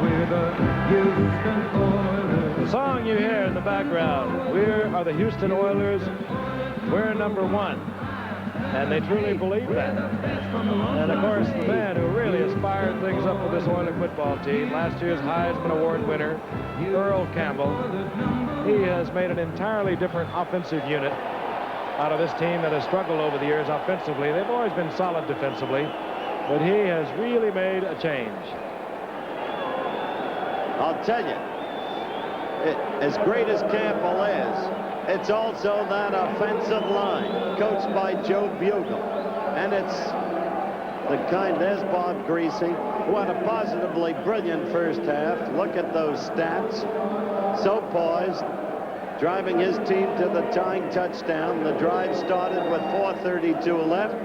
we're the Houston Oilers. The song you hear in the background, we are the Houston Oilers, we're #1. And they truly believe that. And of course, the man who really aspired things up with this Oilers football team, last year's Heisman Award winner, Earl Campbell, he has made an entirely different offensive unit out of this team that has struggled over the years offensively. They've always been solid defensively, but he has really made a change. I'll tell you, as great as Campbell is, it's also that offensive line coached by Joe Bugle. And it's the kind, there's Bob Griese, who had a positively brilliant first half. Look at those stats. So poised, driving his team to the tying touchdown. The drive started with 4:32 left.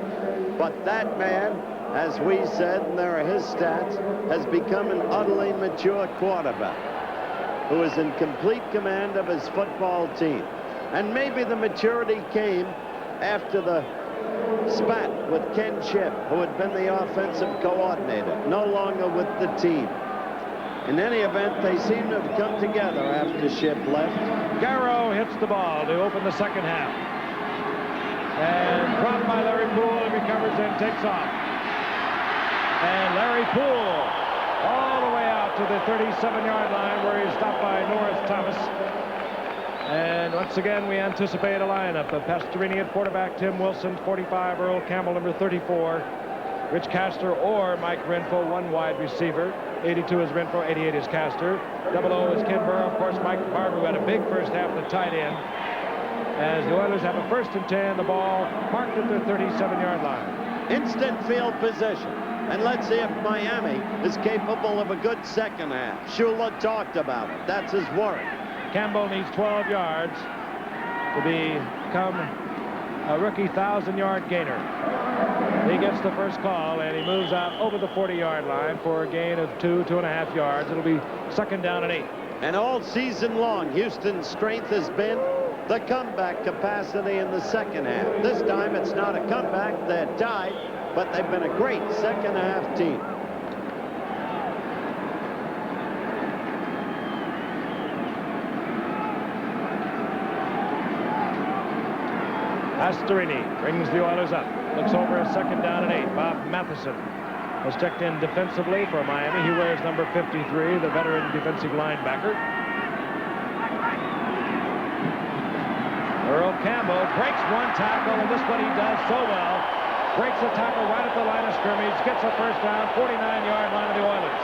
But that man, as we said, and there are his stats, has become an utterly mature quarterback who is in complete command of his football team. And maybe the maturity came after the spat with Ken Shipp, who had been the offensive coordinator, no longer with the team. In any event, they seem to have come together after Shipp left. Garo hits the ball to open the second half. And dropped by Larry Poole, and recovers and takes off. And Larry Poole all the way out to the 37-yard line, where he's stopped by Norris Thomas. And once again, we anticipate a lineup of Pastorini at quarterback, Tim Wilson, 45, Earl Campbell, number 34, Rich Castor or Mike Renfro, one wide receiver. 82 is Renfro, 88 is Castor. 00 is Ken Burrow, of course, Mike Barber, who had a big first half, the tight end. As the Oilers have a 1st and 10, the ball parked at their 37-yard line. Instant field position. And let's see if Miami is capable of a good second half. Shula talked about it. That's his worry. Campbell needs 12 yards to become a rookie 1,000-yard gainer. He gets the first call, and he moves out over the 40-yard line for a gain of 2.5 yards. It'll be 2nd down and 8. And all season long, Houston's strength has been the comeback capacity in the second half. This time it's not a comeback. They're tied, but they've been a great second half team. Pastorini brings the Oilers up. Looks over a 2nd down and 8. Bob Matheson was checked in defensively for Miami. He wears number 53, the veteran defensive linebacker. Earl Campbell breaks one tackle, and this is what he does so well. Breaks a tackle right at the line of scrimmage, gets a first down, 49-yard line of the Oilers.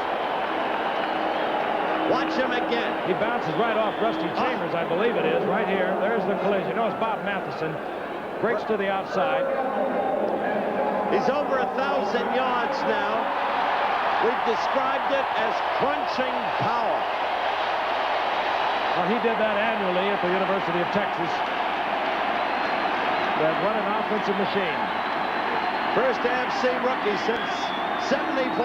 Watch him again. He bounces right off Rusty Chambers, I believe it is, right here. There's the collision. No, it's Bob Matheson. Breaks to the outside. He's over 1,000 yards now. We've described it as crunching power. Well, he did that annually at the University of Texas. That what an offensive machine. First AFC rookie since '74.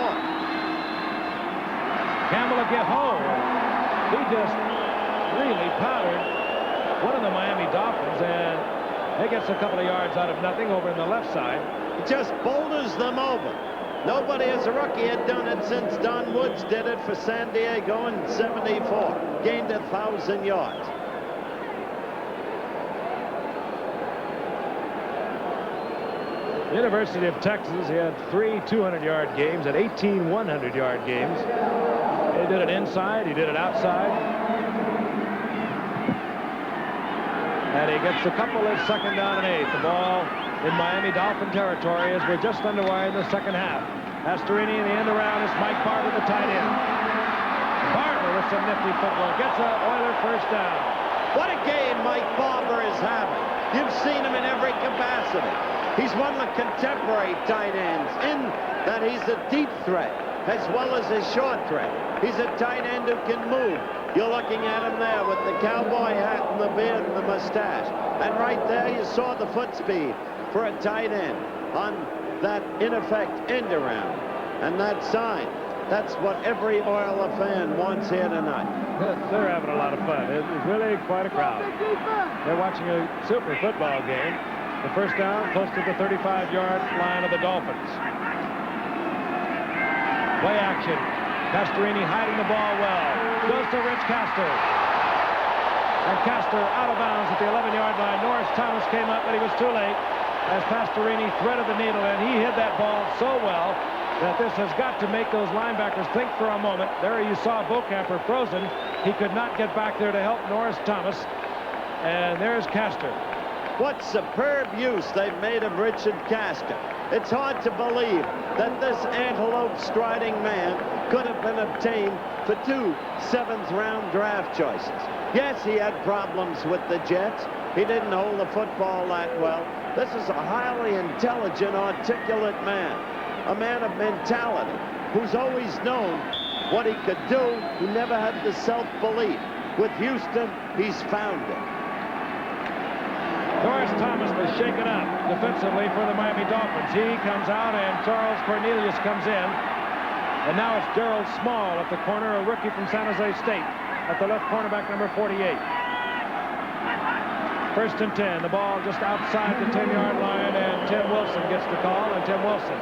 Campbell will get home. He just really powdered one of the Miami Dolphins, and he gets a couple of yards out of nothing over in the left side. He just boulders them over. Nobody as a rookie had done it since Don Woods did it for San Diego in '74. Gained 1,000 yards. University of Texas, he had 3 200-yard games and 18 100-yard games. He did it inside, he did it outside. And he gets a couple at 2nd down and 8. The ball in Miami Dolphin territory as we're just underway in the second half. Pastorini in the end around is Mike Barber, the tight end. Barber with some nifty footwork gets an Oiler first down. What a game Mike Barber is having. You've seen him in every capacity. He's one of the contemporary tight ends in that he's a deep threat as well as a short threat. He's a tight end who can move. You're looking at him there with the cowboy hat and the beard and the mustache. And right there you saw the foot speed for a tight end on that, in effect, end around. And that sign, that's what every Oiler fan wants here tonight. They're having a lot of fun. It's really quite a crowd. They're watching a super football game. The first down close to the 35-yard line of the Dolphins. Play action. Pastorini hiding the ball well. Goes to Rich Castor. And Castor out of bounds at the 11-yard line. Norris Thomas came up, but he was too late as Pastorini threaded the needle, and he hit that ball so well that this has got to make those linebackers think for a moment. There you saw Beaucamper frozen. He could not get back there to help Norris Thomas. And there's Castor. What superb use they've made of Richard Castor. It's hard to believe that this antelope striding man could have been obtained for 2 seventh-round draft choices. Yes, he had problems with the Jets. He didn't hold the football that well. This is a highly intelligent, articulate man, a man of mentality, who's always known what he could do. He never had the self-belief. With Houston, he's found it. Norris Thomas was shaken up defensively for the Miami Dolphins. He comes out, and Charles Cornelius comes in. And now it's Gerald Small at the corner, a rookie from San Jose State, at the left cornerback, number 48. First and 10. The ball just outside the 10-yard line, and Tim Wilson gets the call, and Tim Wilson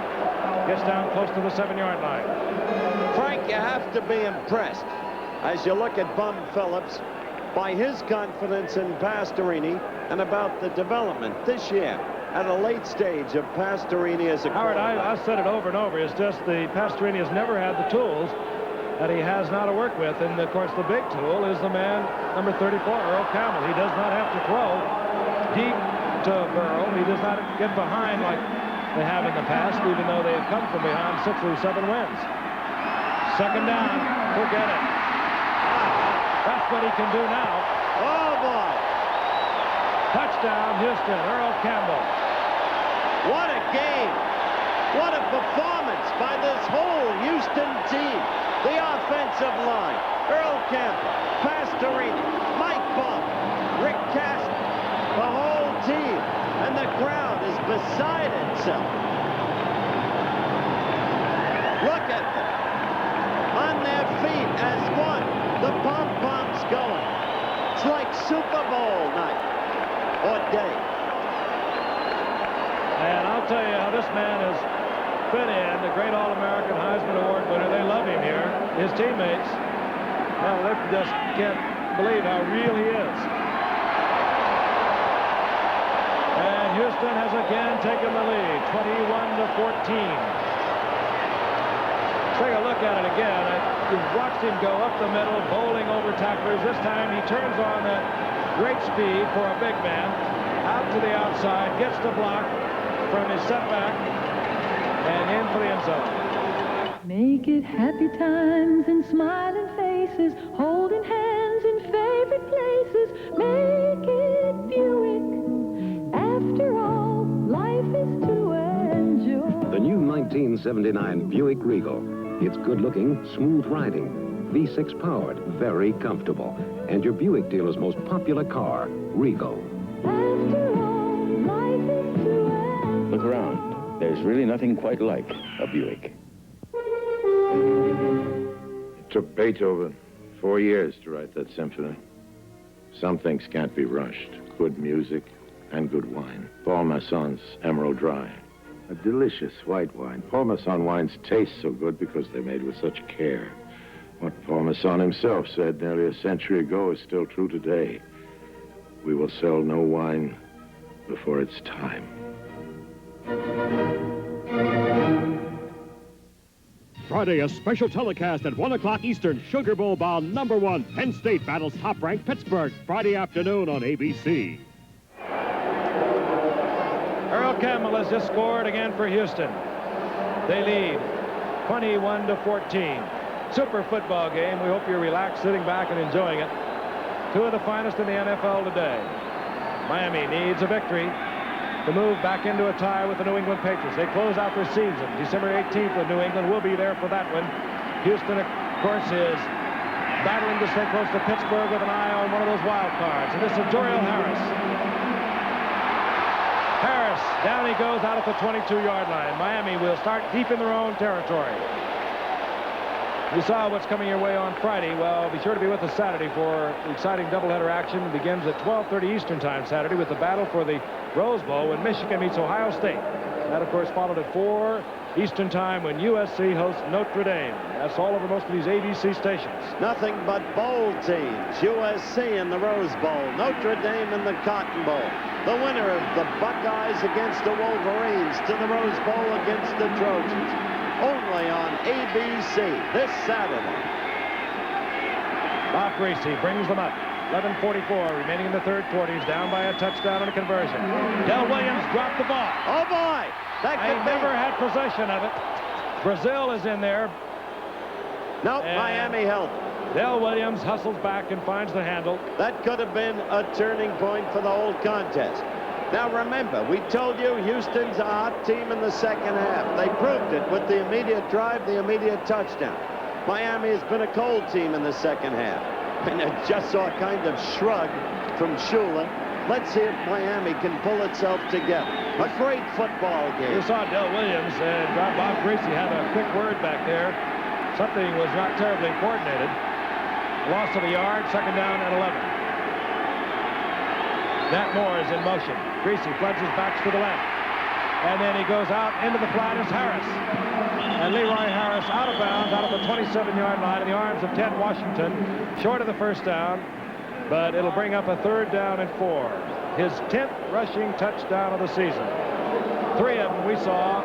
gets down close to the 7-yard line. Frank, you have to be impressed as you look at Bum Phillips by his confidence in Pastorini and about the development this year at a late stage of Pastorini as a Howard, I've said it over and over. It's just the Pastorini has never had the tools that he has now to work with. And, of course, the big tool is the man, number 34, Earl Campbell. He does not have to throw deep to Burrow. He does not get behind like they have in the past, even though they have come from behind 6 or 7 wins. Second down, forget it. That's what he can do now. Oh, boy. Touchdown, Houston, Earl Campbell. What a game. What a performance by this whole Houston team. The offensive line, Earl Campbell, Pastorini, Mike Barber, Rick Castor, the whole team. And the crowd is beside itself. Look at them. On their feet as one. The pom-poms going. It's like Super Bowl night or day. And I'll tell you how this man has fit in, the great All-American Heisman Award winner. They love him here. His teammates, well, they just can't believe how real he is. And Houston has again taken the lead, 21-14. Take a look at it again. You've watched him go up the middle, bowling over tacklers. This time he turns on that great speed for a big man. Out to the outside, gets the block from his setback, and in for the end zone. Make it happy times and smiling faces, holding hands in favorite places. Make it Buick. After all, life is to enjoy. The new 1979 Buick Regal. It's good-looking, smooth riding, V6 powered, very comfortable. And your Buick dealer's most popular car, Regal. After all, life is to enjoy. Look around. There's really nothing quite like a Buick. It took Beethoven 4 years to write that symphony. Some things can't be rushed. Good music and good wine. Paul Masson's Emerald Dry. A delicious white wine. Paul Masson wines taste so good because they're made with such care. What Paul Masson himself said nearly a century ago is still true today. We will sell no wine before it's time. Friday, a special telecast at 1 o'clock Eastern. Sugar Bowl bound #1. Penn State battles top-ranked Pittsburgh. Friday afternoon on ABC. Earl Campbell has just scored again for Houston. They lead 21-14. Super football game. We hope you're relaxed, sitting back and enjoying it. 2 of the finest in the NFL today. Miami needs a victory to move back into a tie with the New England Patriots. They close out their season December 18th with New England. We'll be there for that one. Houston, of course, is battling to stay close to Pittsburgh with an eye on one of those wild cards. And this is Joriel Harris. Harris, down he goes out at the 22-yard line. Miami will start deep in their own territory. You saw what's coming your way on Friday. Well, be sure to be with us Saturday for exciting doubleheader action. It begins at 12:30 Eastern Time Saturday with the battle for the Rose Bowl when Michigan meets Ohio State. That, of course, followed at 4 Eastern Time when USC hosts Notre Dame. That's all over most of these ABC stations. Nothing but bowl teams. USC in the Rose Bowl. Notre Dame in the Cotton Bowl. The winner of the Buckeyes against the Wolverines to the Rose Bowl against the Trojans. Only on ABC this Saturday. Bob Griese brings them up. 11:44 remaining in the third quarter. He's down by a touchdown and a conversion. Del Williams dropped the ball. Oh, boy! That They could be. never had possession of it. Brazil is in there. Nope, And Miami held it. Del Williams hustles back and finds the handle. That could have been a turning point for the whole contest. Now remember, we told you Houston's a hot team in the second half. They proved it with the immediate drive, the immediate touchdown. Miami has been a cold team in the second half. And I just saw a kind of shrug from Shula. Let's see if Miami can pull itself together. A great football game. You saw Del Williams and Bob Griese had a quick word back there. Something was not terribly coordinated. Loss of a yard, second down and 11. Nat Moore is in motion. Griese floods his backs to the left. And then he goes out into the flat as Harris. And Leroy Harris out of bounds, out of the 27-yard line in the arms of Ted Washington, short of the first down, but it'll bring up a third down and 4. His 10th rushing touchdown of the season. 3 of them we saw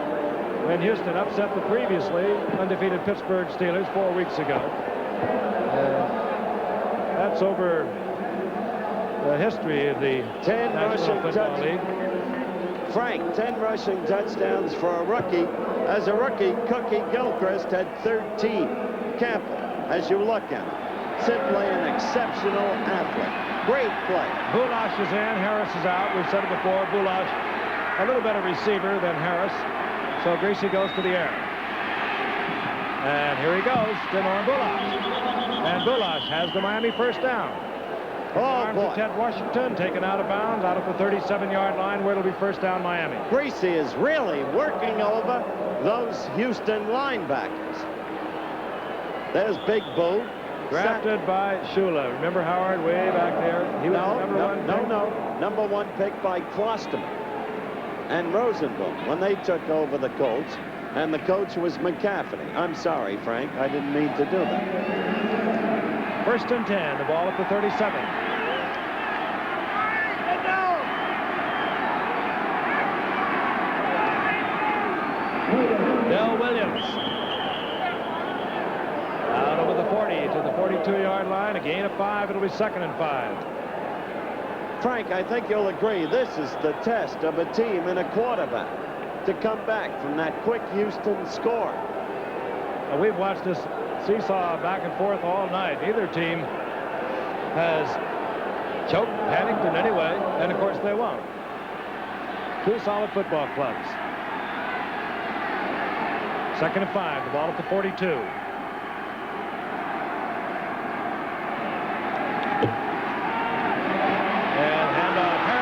when Houston upset the previously undefeated Pittsburgh Steelers 4 weeks ago. That's over the history of the 10 National rushing Football League. Frank, 10 rushing touchdowns for a rookie. As a rookie, Cookie Gilchrist had 13. Campbell, as you look at him, simply an exceptional athlete. Great play. Boulash is in, Harris is out. We've said it before, Boulash a little better receiver than Harris. So Griese goes to the air. And here he goes, Denorm Boulash. And Boulash has the Miami first down. Oh, Arms boy. of Ted Washington taken out of bounds out of the 37-yard line where it'll be first down Miami. Griese is really working over those Houston linebackers. There's Big Boo. Drafted by Shula. Remember Howard way back there? He was the number one pick. Number 1 pick by Klosterman and Rosenbaum when they took over the Colts, and the coach was McCaffrey. I'm sorry, Frank. I didn't mean to do that. First and 10. The ball at the 37. Del Williams. Out over the 40 to the 42-yard line. A gain of 5. It'll be second and 5. Frank, I think you'll agree this is the test of a team and a quarterback to come back from that quick Houston score. Well, we've watched this seesaw back and forth all night. Neither team has choked, panicked in any way, and of course they won't. 2 solid football clubs. Second and 5. The ball at the 42.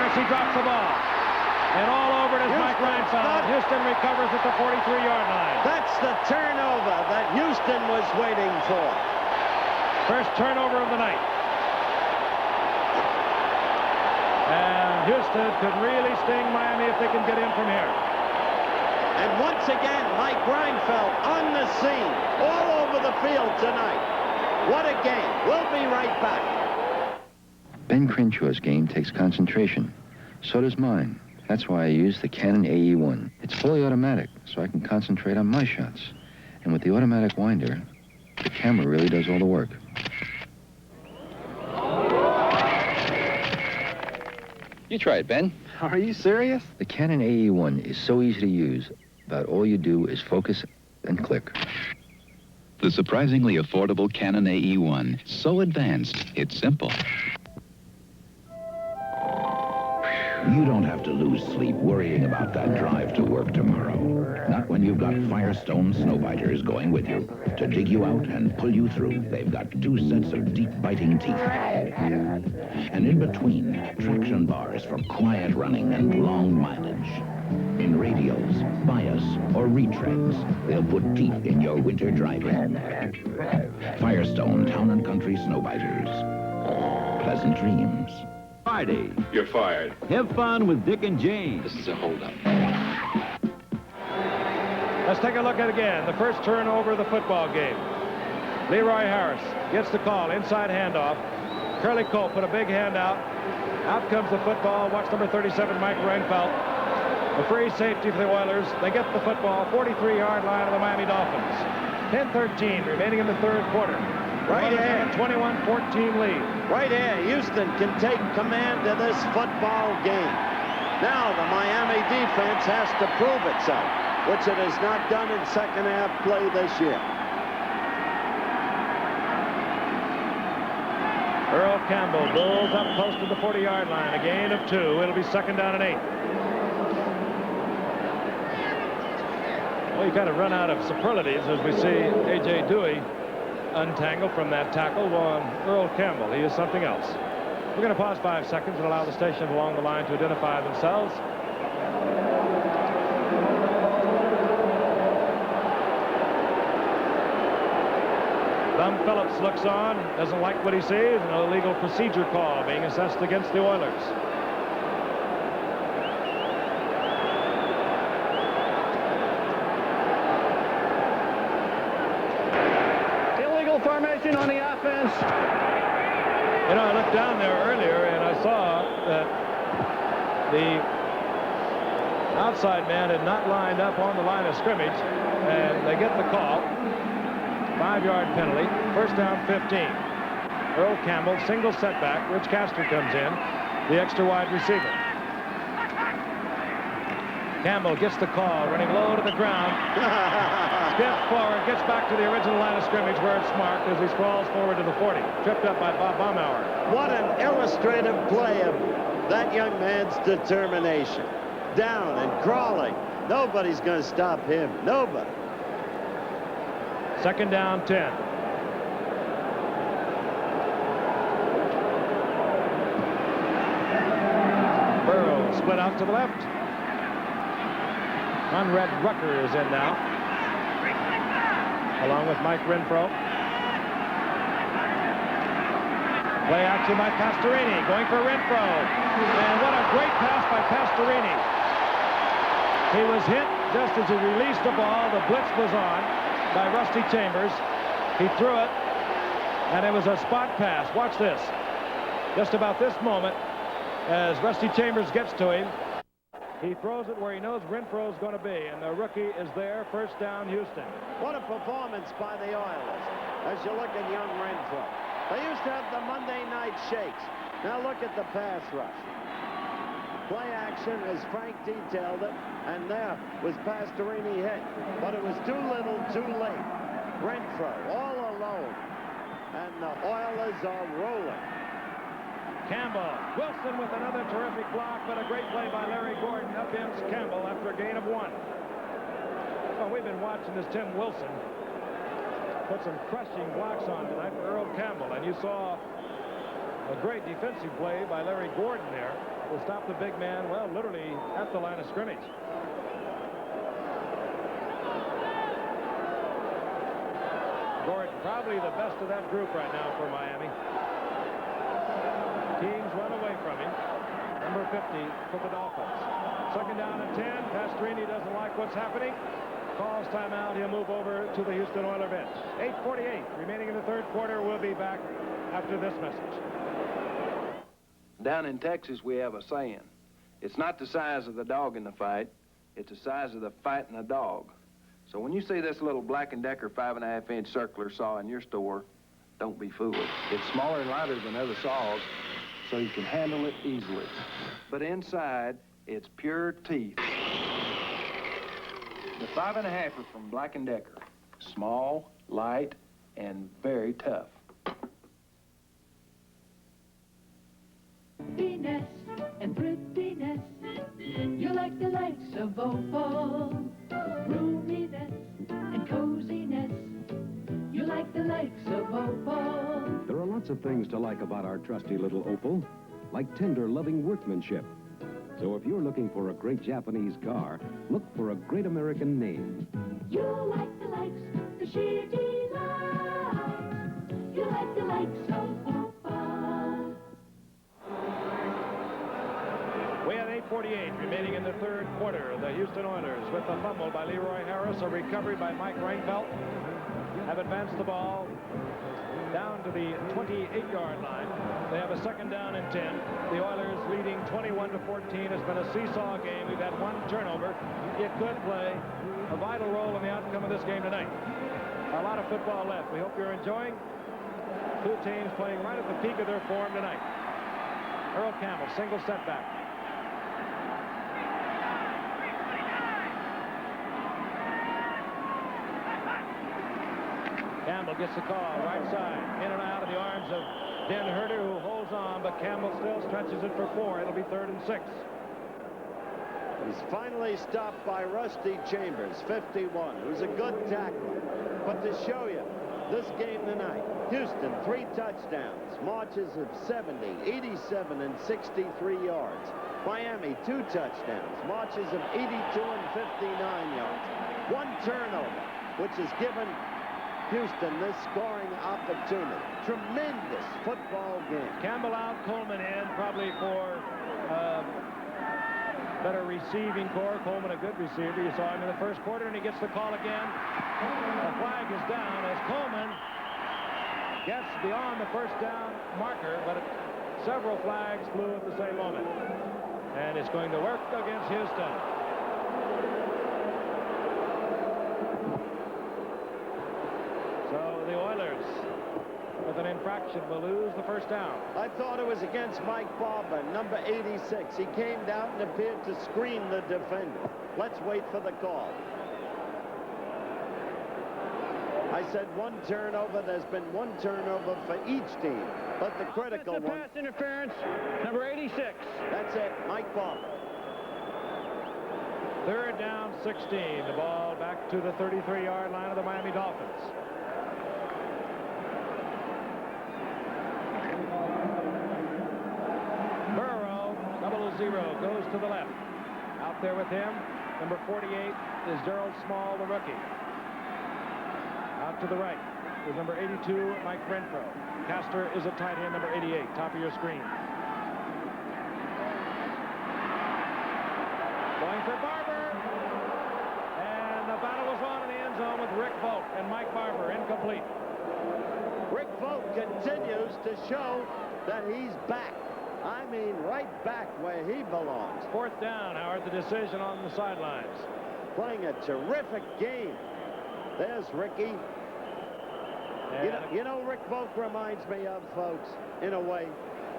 He drops the ball. And all over it is Mike Reinfeldt. Houston recovers at the 43-yard line. That's the turnover that Houston was waiting for. First turnover of the night. And Houston could really sting Miami if they can get in from here. And once again, Mike Reinfeldt on the scene, all over the field tonight. What a game. We'll be right back. Ben Crenshaw's game takes concentration. So does mine. That's why I use the Canon AE1. It's fully automatic, so I can concentrate on my shots. And with the automatic winder, the camera really does all the work. You try it, Ben. Are you serious? The Canon AE1 is so easy to use. About all you do is focus and click. The surprisingly affordable Canon AE1. So advanced, it's simple. You don't have to lose sleep worrying about that drive to work tomorrow. Not when you've got Firestone Snowbiters going with you. To dig you out and pull you through, they've got 2 sets of deep biting teeth. And in between, traction bars for quiet running and long mileage. In radials, bias, or retreads, they'll put teeth in your winter driving. Firestone Town & Country Snowbiters. Pleasant dreams. Friday. You're fired. Have fun with Dick and Jane. This is a holdup. Let's take a look at it again. The first turnover of the football game. Leroy Harris gets the call. Inside handoff. Curly Cole put a big hand out. Out comes the football. Watch number 37, Mike Reinfeldt. The free safety for the Oilers. They get the football, 43-yard line of the Miami Dolphins. 10-13 remaining in the third quarter. Right here. 21-14 lead. Right here, Houston can take command of this football game. Now the Miami defense has to prove itself, which it has not done in second half play this year. Earl Campbell bulls up close to the 40-yard line. A gain of 2. It'll be second down and 8. Well, you kind of run out of superlatives as we see A.J. Duhe untangled from that tackle on Earl Campbell. He is something else. We're going to pause 5 seconds and allow the stations along the line to identify themselves. Thumb Phillips looks on, doesn't like what he sees, an illegal procedure call being assessed against the Oilers. Illegal formation on the offense. You know, I looked down there earlier and I saw that the outside man had not lined up on the line of scrimmage, and they get the call. 5-yard penalty, first down 15. Earl Campbell, single setback. Rich Castor comes in, the extra wide receiver. Campbell gets the call, running low to the ground. Skips forward, gets back to the original line of scrimmage where it's marked as he sprawls forward to the 40. Tripped up by Bob Baumauer. What an illustrative play of that young man's determination. Down and crawling. Nobody's going to stop him. Nobody. Second down, 10. Burrow split out to the left. Conrad Rucker is in now, along with Mike Renfro. Play action by Pastorini, going for Renfro. And what a great pass by Pastorini. He was hit just as he released the ball. The blitz was on by Rusty Chambers. He threw it, and it was a spot pass. Watch this. Just about this moment, as Rusty Chambers gets to him, he throws it where he knows Renfro's going to be, and the rookie is there. First down, Houston. What a performance by the Oilers as you look at young Renfro. They used to have the Monday night shakes. Now look at the pass rush. Play action as Frank detailed it, and there was Pastorini hit. But it was too little, too late. Renfro all alone, and the Oilers are rolling. Campbell, Wilson with another terrific block, but a great play by Larry Gordon. Up ends Campbell after a gain of 1. Well, we've been watching this Tim Wilson put some crushing blocks on tonight for Earl Campbell, and you saw a great defensive play by Larry Gordon there to stop the big man, well, literally at the line of scrimmage. Gordon, probably the best of that group right now for Miami. Teams run away from him. Number 50 for the Dolphins. Second down and 10. Pastorini doesn't like what's happening. Calls timeout. He'll move over to the Houston Oilers bench. 8:48 remaining in the third quarter. We'll be back after this message. Down in Texas, we have a saying. It's not the size of the dog in the fight. It's the size of the fight in the dog. So when you see this little Black & Decker 5.5-inch circular saw in your store, don't be fooled. It's smaller and lighter than other saws, so you can handle it easily. But inside, it's pure teeth. The 5.5er from Black & Decker. Small, light, and very tough. Finesse and prettiness, you like the likes of Opal. Roominess and coziness, you like the likes of Opal. There are lots of things to like about our trusty little Opal, like tender, loving workmanship. So if you're looking for a great Japanese car, look for a great American name. You like the likes, the sheer delight. You like the likes of Opal. We have 2:48 remaining in the third quarter. The Houston Oilers, with a fumble by Leroy Harris, a recovery by Mike Reinfeldt, have advanced the ball down to the 28-yard line. They have a second down and 10. The Oilers leading 21-14. It's been a seesaw game. We've had one turnover. It could play a vital role in the outcome of this game tonight. A lot of football left. We hope you're enjoying. Two teams playing right at the peak of their form tonight. Earl Campbell, single setback. Campbell gets the call, right side, in and out of the arms of Dan Herter, who holds on, but Campbell still stretches it for 4. It'll be 3rd and 6. He's finally stopped by Rusty Chambers, 51, who's a good tackler. But to show you, this game tonight, Houston, 3 touchdowns, marches of 70, 87, and 63 yards. Miami, 2 touchdowns, marches of 82 and 59 yards. 1 turnover, which has given Houston this scoring opportunity. Tremendous football game. Campbell out, Coleman in, probably for better receiving core. Coleman, a good receiver. You saw him in the first quarter, and he gets the call again. The flag is down as Coleman gets beyond the first down marker, but several flags flew at the same moment. And it's going to work against Houston. So the Oilers, with an infraction, will lose the first down. I thought it was against Mike Barber, number 86. He came down and appeared to screen the defender. Let's wait for the call. I said 1 turnover. There's been 1 turnover for each team, but the critical one. Pass interference, number 86. That's it, Mike Barber. 3rd down, 16. The ball back to the 33-yard line of the Miami Dolphins. Burrow, 0-0, goes to the left. Out there with him, number 48 is Gerald Small, the rookie. Out to the right is number 82, Mike Renfro. Castor is a tight end, number 88, top of your screen. Going for Barber. And the battle was on in the end zone with Rick Vogt and Mike Barber, incomplete. Rick Vogt continues to show that he's back. I mean, right back where he belongs. 4th down, Howard, the decision on the sidelines. Playing a terrific game. There's Ricky. You know, Rick Vogt reminds me of, folks, in a way,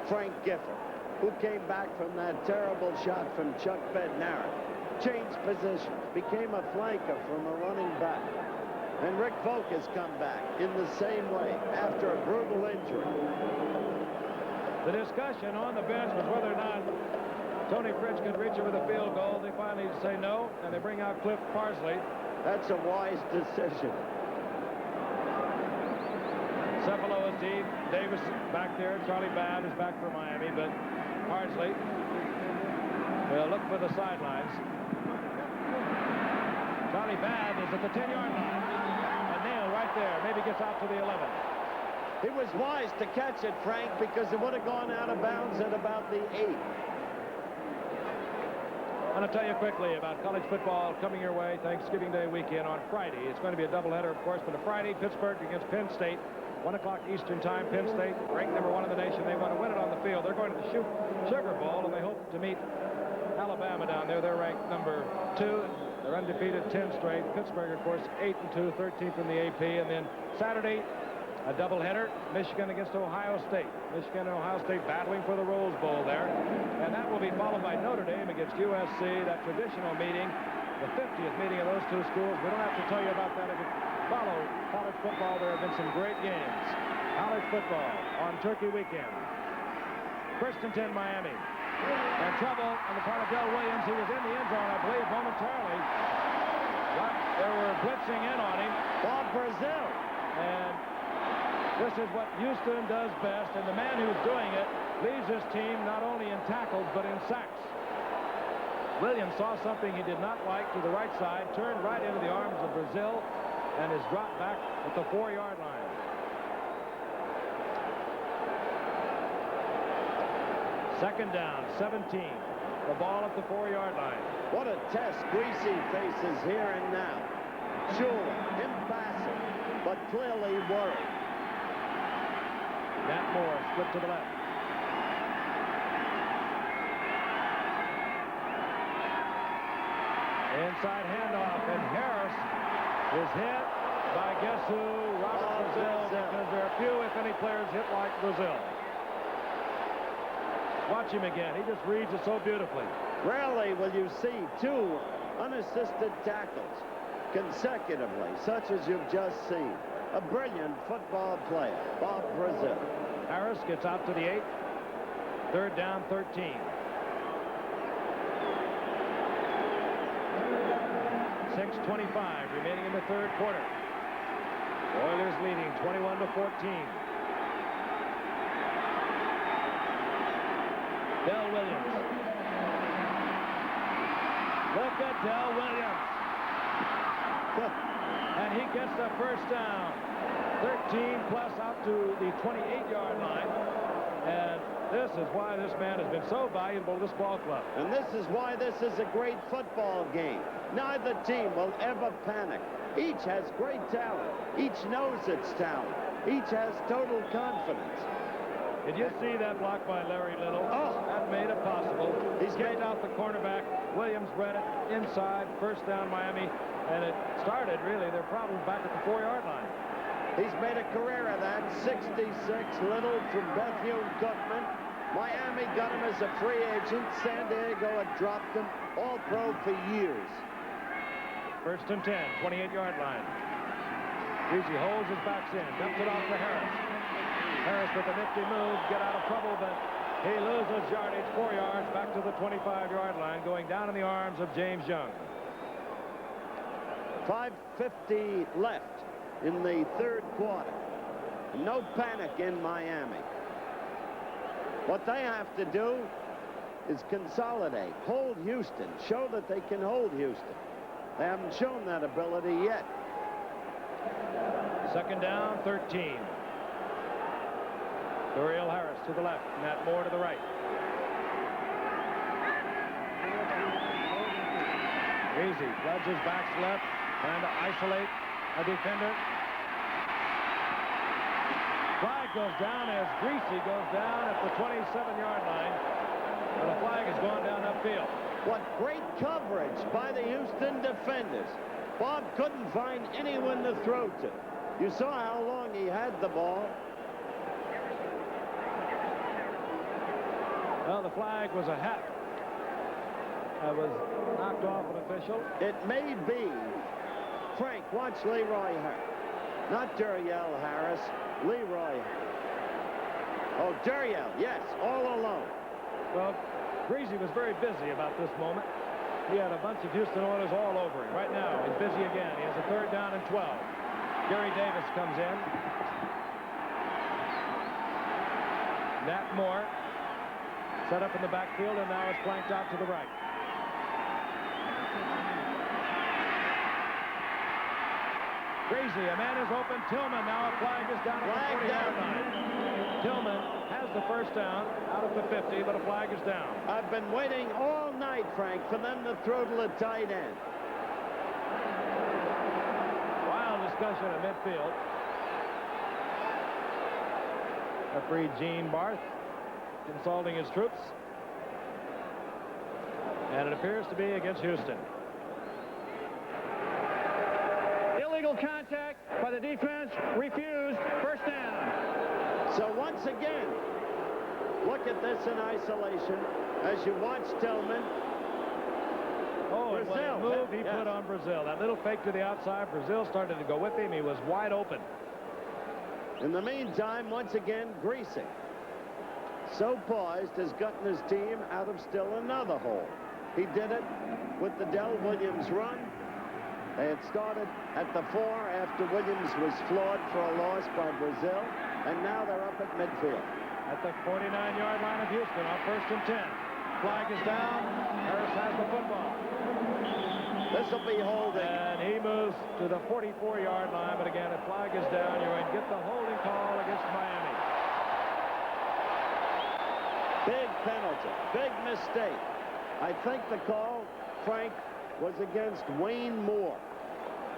Frank Gifford, who came back from that terrible shot from Chuck Bednarik. Changed positions, became a flanker from a running back. And Rick Vogt has come back in the same way after a brutal injury. The discussion on the bench was whether or not Toni Fritsch could reach it with a field goal. They finally say no, and they bring out Cliff Parsley. That's a wise decision. Cefalo is deep. Davis back there. Charlie Babb is back for Miami, but Parsley will look for the sidelines. Charlie Babb is at the 10-yard line. And Nail right there. Maybe gets out to the 11. He was wise to catch it, Frank, because it would have gone out of bounds at about the 8. I'm going to tell you quickly about college football coming your way Thanksgiving Day weekend on Friday. It's going to be a doubleheader, of course, but a Friday, Pittsburgh against Penn State. 1 o'clock Eastern time. Penn State, ranked number 1 in the nation. They want to win it on the field. They're going to the Sugar Bowl, and they hope to meet Alabama down there. They're ranked number 2. They're undefeated 10 straight. Pittsburgh, of course, 8-2, 13th in the AP. And then Saturday, a doubleheader, Michigan against Ohio State. Michigan and Ohio State battling for the Rose Bowl there. And that will be followed by Notre Dame against USC, that traditional meeting, the 50th meeting of those 2 schools. We don't have to tell you about that. If you follow college football, there have been some great games. College football on Turkey weekend. 1st and 10, Miami. And trouble on the part of Del Williams. He was in the end zone, I believe, momentarily. But they were blitzing in on him. Bob Brazil. And this is what Houston does best, and the man who's doing it leads his team not only in tackles, but in sacks. Williams saw something he did not like to the right side, turned right into the arms of Brazil, and is dropped back at the 4-yard line. Second down, 17. The ball at the 4-yard line. What a test Griese faces here and now. Sure, impassive, but clearly worried. Nat Moore split to the left. Inside handoff, and Harris is hit by guess who? Robert Brazil, because there are few, if any, players hit like Brazil. Watch him again. He just reads it so beautifully. Rarely will you see two unassisted tackles consecutively, such as you've just seen. A brilliant football player, Bob Griese. Harris gets out to the 8. 3rd down, 13. 6:25 remaining in the 3rd quarter. Oilers leading 21-14. Del Williams. Look at Del Williams. And he gets the first down. 13 plus out to the 28-yard line. And this is why this man has been so valuable to this ball club. And this is why this is a great football game. Neither team will ever panic. Each has great talent. Each knows its talent. Each has total confidence. Did you see that block by Larry Little? Oh, that made it possible. He's kicked out the cornerback. Williams read it inside. First down, Miami. And it started, really, their problems back at the 4-yard line. He's made a career of that. 66, Little from Bethune Cookman. Miami got him as a free agent. San Diego had dropped him. All-pro for years. 1st and 10, 28-yard line. Griese holds his backs in. Dumps it off to Harris. Harris with a nifty move. Get out of trouble, but he loses yardage, 4 yards, back to the 25-yard line, going down in the arms of James Young. 5:50 left in the 3rd quarter. No panic in Miami. What they have to do is consolidate, hold Houston, show that they can hold Houston. They haven't shown that ability yet. 2nd down, 13. Oilers Harris to the left, Nat Moore to the right. Griese nudges back left, trying to isolate a defender. Flag goes down as Griese goes down at the 27-yard line. And the flag has gone down upfield. What great coverage by the Houston defenders. Bob couldn't find anyone to throw to. You saw how long he had the ball. Well, the flag was a hat. That was knocked off an official. It may be. Frank, watch Leroy Harris. Not Duriel Harris. Leroy. Oh, Duriel, yes, all alone. Well, Griese was very busy about this moment. He had a bunch of Houston Oilers all over him. Right now, he's busy again. He has a 3rd down and 12. Gary Davis comes in. Nat Moore set up in the backfield, and now it's flanked out to the right. Griese, a man is open. Tillman, now a flag is down at the 40-yard line. Tillman has the first down out of the 50, but a flag is down. I've been waiting all night, Frank, for them to throw to the tight end. Wild discussion at midfield. Referee Gene Barth consulting his troops. And it appears to be against Houston. Illegal contact by the defense, refused, 1st down. So once again, look at this in isolation as you watch Tillman. Oh, and when Brazil he moved, he put on Brazil. That little fake to the outside, Brazil started to go with him. He was wide open. In the meantime, once again, Griese, so poised, has gotten his team out of still another hole. He did it with the Del Williams run. They had started at the 4 after Williams was floored for a loss by Brazil, and now they're up at midfield. At the 49-yard line of Houston on 1st and 10. Flag is down. Harris has the football. This will be holding. And he moves to the 44-yard line, but again, if flag is down, you're going to get the holding call against Miami. Big penalty. Big mistake. I think the call, Frank, was against Wayne Moore,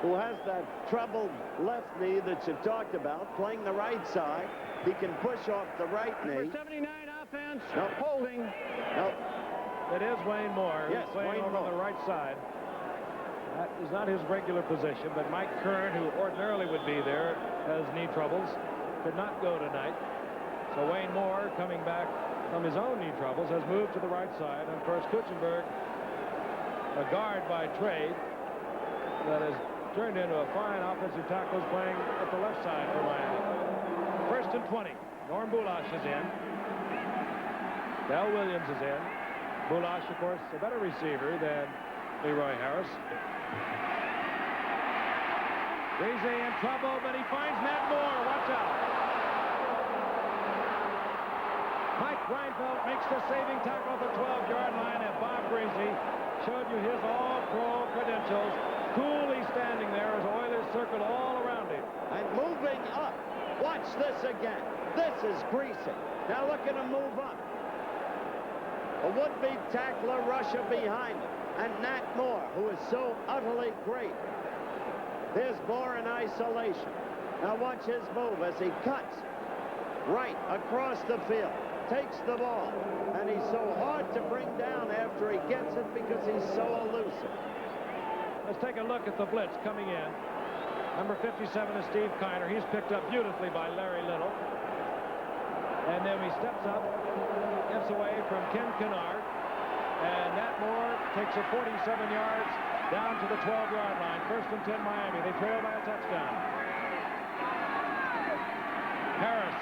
who has that troubled left knee that you talked about, playing the right side. He can push off the right knee. Number 79 offense, Nope. holding. Nope. It is Wayne Moore. Yes, He's playing Wayne over Moore. on the right side. That is not his regular position, but Mike Kern, who ordinarily would be there, has knee troubles. Could not go tonight. So Wayne Moore, coming back from his own knee troubles, has moved to the right side. And of course, Kuchenberg, a guard by trade, that has turned into a fine offensive tackle, is playing at the left side for Miami. First and 20. Norm Bulash is in. Del Williams is in. Bulash, of course, a better receiver than Leroy Harris. Griese in trouble, but he finds Nat Moore. Watch out. Mike Reinfeldt makes the saving tackle at the 12-yard line, and Bob Griese showed you his all-pro credentials. Coolly standing there as Oilers circle all around him. And moving up. Watch this again. This is Griese. Now look at him move up. A would-be tackler rusher behind him. And Nat Moore, who is so utterly great. There's Moore in isolation. Now watch his move as he cuts right across the field. Takes the ball. And he's so hard to bring down after he gets it because he's so elusive. Let's take a look at the blitz coming in. Number 57 is Steve Kiner. He's picked up beautifully by Larry Little. And then he steps up, gets away from Ken Kennard. And Nat Moore takes it 47 yards down to the 12-yard line. First and 10 Miami. They trail by a touchdown. Harris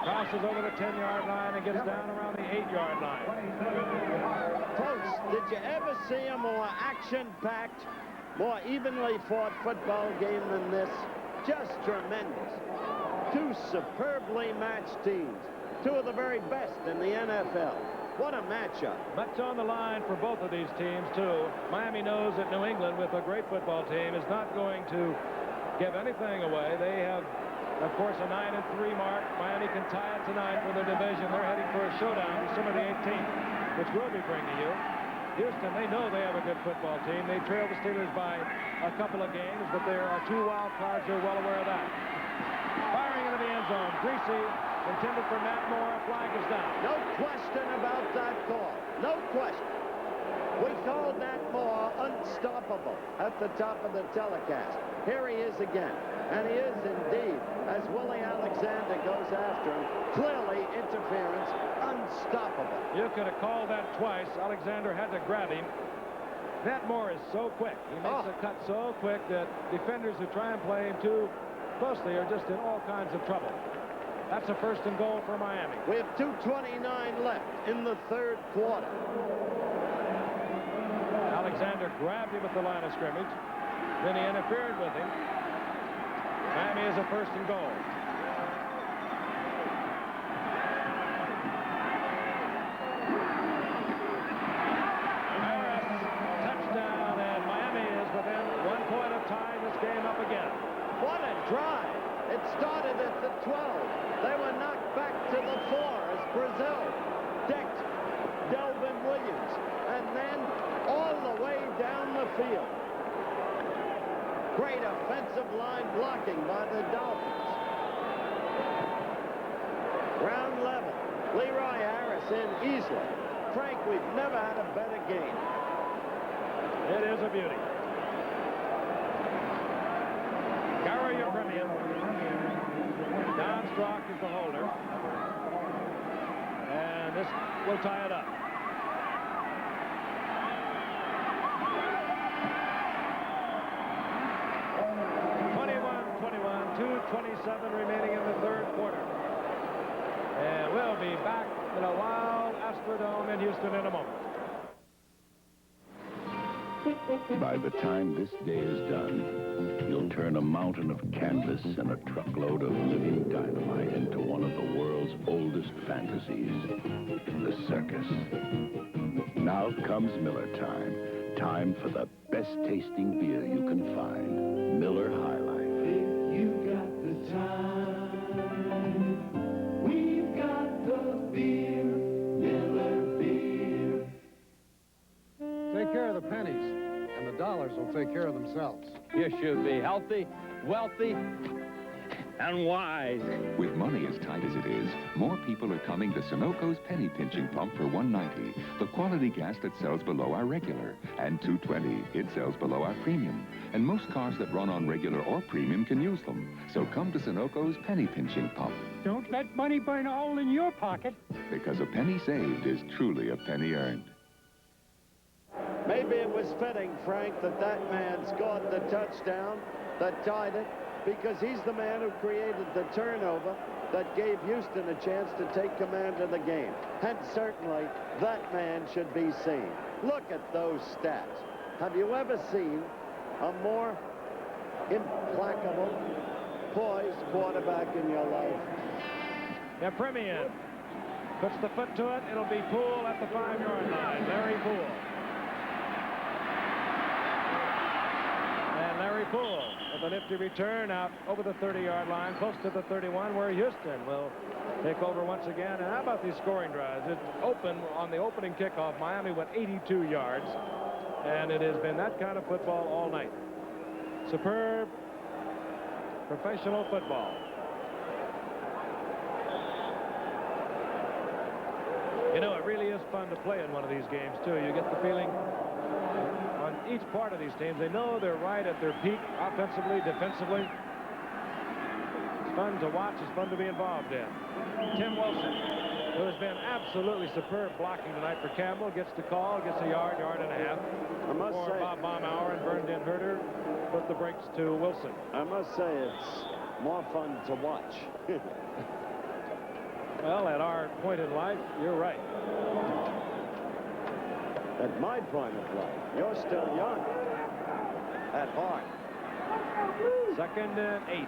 crosses over the 10-yard line and gets down around the 8-yard line. Folks, did you ever see a more action-packed, more evenly fought football game than this? Just tremendous. Two superbly matched teams. Two of the very best in the NFL. What a matchup. Much on the line for both of these teams, too. Miami knows that New England, with a great football team, is not going to give anything away. They have, of course, a 9-3 mark. Miami can tie it tonight for the division. They're heading for a showdown December the 18th, which we'll be bringing you. Houston, they know they have a good football team. They trail the Steelers by a couple of games, but there are two wild cards. They're well aware of that. Firing into the end zone. Griese intended for Nat Moore. A flag is down. No question about that call. No question. We called Nat Moore unstoppable at the top of the telecast. Here he is again. And he is indeed, as Willie Alexander goes after him, clearly interference, unstoppable. You could have called that twice. Alexander had to grab him. Nat Moore is so quick. He makes a cut so quick that defenders who try and play him too closely are just in all kinds of trouble. That's a first and goal for Miami. We have 2:29 left in the third quarter. Alexander grabbed him at the line of scrimmage. Then he interfered with him. Miami is a first and goal. Harris, touchdown, and Miami is within 1 point of tying this game up again. What a drive. It started at the 12. They were knocked back to the 4 as Brazil decked Delvin Williams. And then all the way down the field. Great offensive line blocking by the Dolphins. Ground level. Leroy Harris in easily. Frank, we've never had a better game. It is a beauty. Garo Yepremian. Don Strock is the holder. And this will tie it up. .27 remaining in the third quarter. And we'll be back in a wild Astrodome in Houston in a moment. By the time this day is done, you'll turn a mountain of canvas and a truckload of living dynamite into one of the world's oldest fantasies, the circus. Now comes Miller time. Time for the best tasting beer you can find. Miller High Life. Time. We've got of pennies, and the dollars will take care of themselves. You should be healthy, wealthy, and wise. With money as tight as it is, more people are coming to Sunoco's penny pinching pump for $1.90, the quality gas that sells below our regular, and $2.20, it sells below our premium. And most cars that run on regular or premium can use them. So come to Sunoco's penny pinching pump. Don't let money burn a hole in your pocket. Because a penny saved is truly a penny earned. Maybe it was fitting, Frank, that man scored the touchdown that tied it, because he's the man who created the turnover that gave Houston a chance to take command of the game. And certainly, that man should be seen. Look at those stats. Have you ever seen a more implacable, poised quarterback in your life? Yepremian puts the foot to it. It'll be Poole at the 5-yard line. Larry Poole. And Larry Poole with a nifty return out over the 30-yard line, close to the 31, where Houston will take over once again. And how about these scoring drives? It's open on the opening kickoff. Miami went 82 yards, and it has been that kind of football all night. Superb professional football. You know, it really is fun to play in one of these games, too. You get the feeling on each part of these teams, they know they're right at their peak, offensively, defensively. It's fun to watch. It's fun to be involved in. Tim Wilson, who has been absolutely superb blocking tonight for Campbell, gets the call, gets a yard, yard and a half. I must say, Bob Baumauer and Vernon Herter put the brakes to Wilson. I must say it's more fun to watch. Well, at our point in life, you're right. At my point of life, you're still young. At heart. 2nd and 8.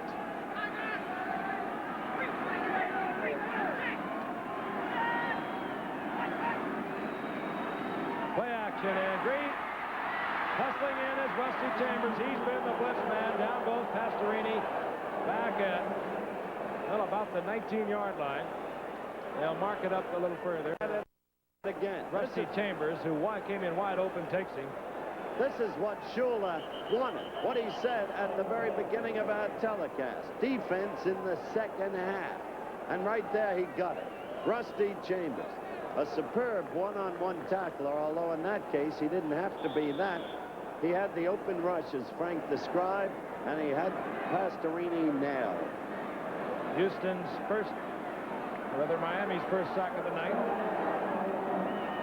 Play action, and Green hustling in is Rusty Chambers. He's been the blitz man. Down goes Pastorini. Back at, well, about the 19-yard line. They'll mark it up a little further. Again, Rusty Chambers, who came in wide open, takes him. This is what Shula wanted, what he said at the very beginning of our telecast. Defense in the second half. And right there, he got it. Rusty Chambers, a superb one-on-one tackler, although in that case, he didn't have to be that. He had the open rush, as Frank described, and he had Pastorini nailed. Houston's first, rather Miami's first sack of the night.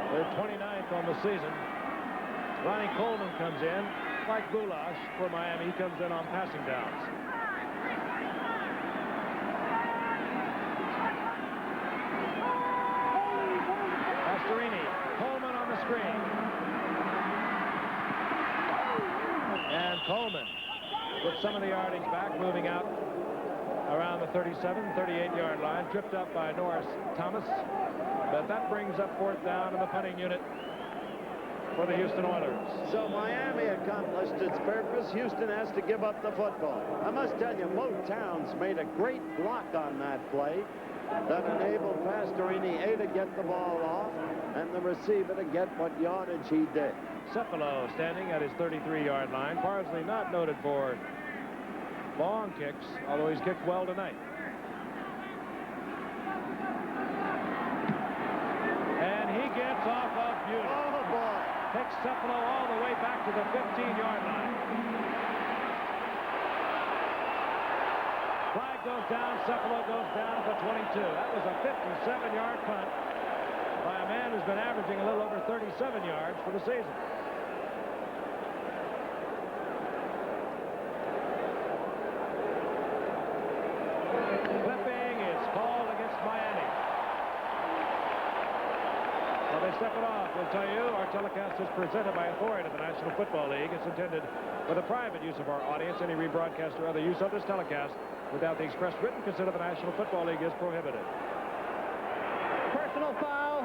They're 29th on the season. Ronnie Coleman comes in. Mike Goulash for Miami. He comes in on passing downs. Pastorini. Coleman on the screen. And Coleman with some of the yardage back, moving out around the 37, 38-yard line. Tripped up by Norris Thomas. But that brings up 4th down in the punting unit for the Houston Oilers. So Miami accomplished its purpose. Houston has to give up the football. I must tell you, Mo Towns made a great block on that play that enabled Pastorini, A, to get the ball off, and the receiver to get what yardage he did. Cefalo standing at his 33-yard line. Parsley not noted for long kicks, although he's kicked well tonight. Gets off of Beauty. Oh, boy. Takes Cefalo all the way back to the 15-yard line. Flag goes down. Cefalo goes down to 22. That was a 57-yard punt by a man who's been averaging a little over 37 yards for the season. Clipping is called against Miami. They step it off. We'll tell you, our telecast is presented by authority of the National Football League. It's intended for the private use of our audience. Any rebroadcast or other use of this telecast without the express written consent of the National Football League is prohibited. Personal foul,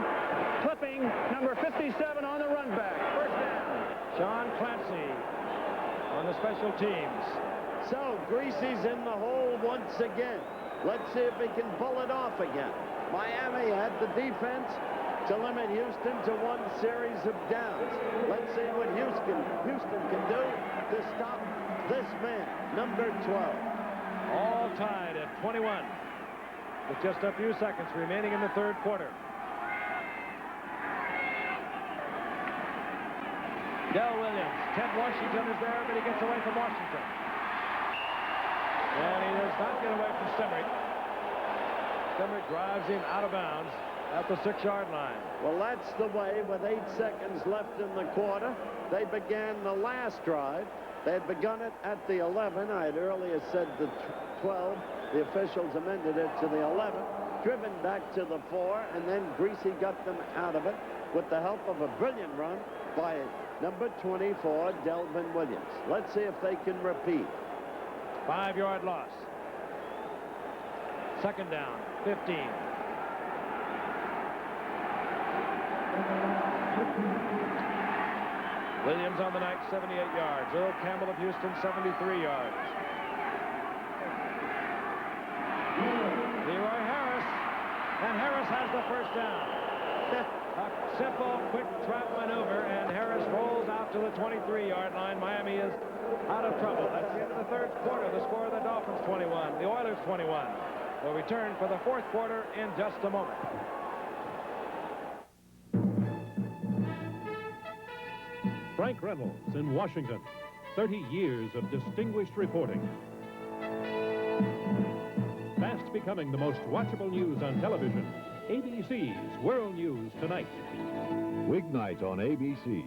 clipping, number 57 on the run back. First down. Sean Clancy on the special teams. So Griese's in the hole once again. Let's see if he can pull it off again. Miami had the defense. to limit Houston to one series of downs. Let's see what Houston can do to stop this man, number 12. All tied at 21 with just a few seconds remaining in the third quarter. Del Williams. Ted Washington is there, but he gets away from Washington. And he does not get away from Stemrick. Stemrick drives him out of bounds at the 6-yard line. Well, that's the way with 8 seconds left in the quarter. They began the last drive. They had begun it at the 11. I had earlier said the 12. The officials amended it to the 11. Driven back to the 4, and then Griese got them out of it with the help of a brilliant run by number 24, Delvin Williams. Let's see if they can repeat. 5-yard loss. Second down, 15. Williams on the night, 78 yards. Earl Campbell of Houston, 73 yards. Leroy Harris, and Harris has the first down. A simple, quick trap maneuver, and Harris rolls out to the 23-yard line. Miami is out of trouble. That's the end of the third quarter. The score of the Dolphins 21, the Oilers 21. We'll return for the fourth quarter in just a moment. Frank Reynolds in Washington. 30 years of distinguished reporting. Fast becoming the most watchable news on television. ABC's World News Tonight. Weeknight on ABC.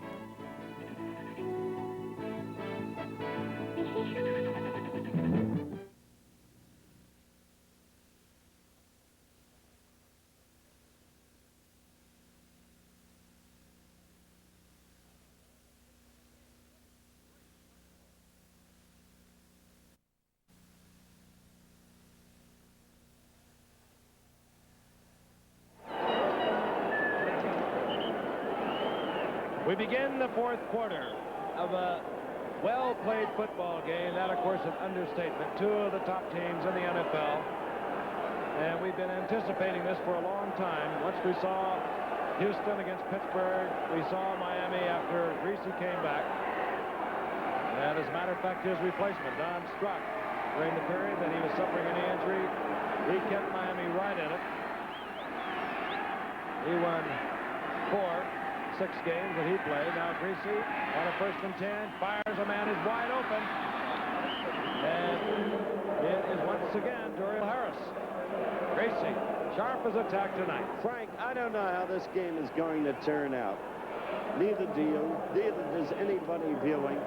We begin the fourth quarter of a well-played football game. That, of course, an understatement. Two of the top teams in the NFL. And we've been anticipating this for a long time. Once we saw Houston against Pittsburgh, we saw Miami after Griese came back. And as a matter of fact, his replacement, Don Struck, during the period that he was suffering a knee injury, he kept Miami right in it. He won 6 games that he played. Now Griese on a 1st and 10, fires a man who's wide open. And it is once again Duhe Harris. Griese, sharp as attack tonight. Frank, I don't know how this game is going to turn out. Neither do you. Neither does anybody viewing.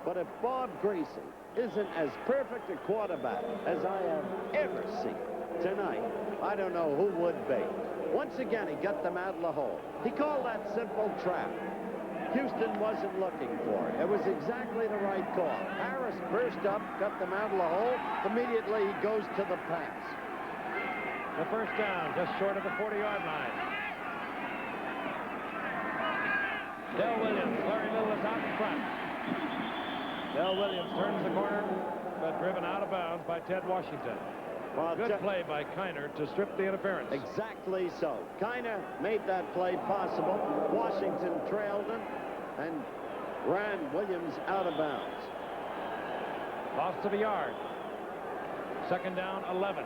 But if Bob Griese isn't as perfect a quarterback as I have ever seen tonight, I don't know who would be. Once again, he got them out of the hole. He called that simple trap. Houston wasn't looking for it. It was exactly the right call. Harris burst up, got them out of the hole. Immediately, he goes to the pass. The first down, just short of the 40-yard line. Del Williams, Larry Little is out in front. Del Williams turns the corner, but driven out of bounds by Ted Washington. Well, good play by Kiner to strip the interference. Exactly so. Kiner made that play possible. Washington trailed him and ran Williams out of bounds. Loss of a yard. Second down, 11.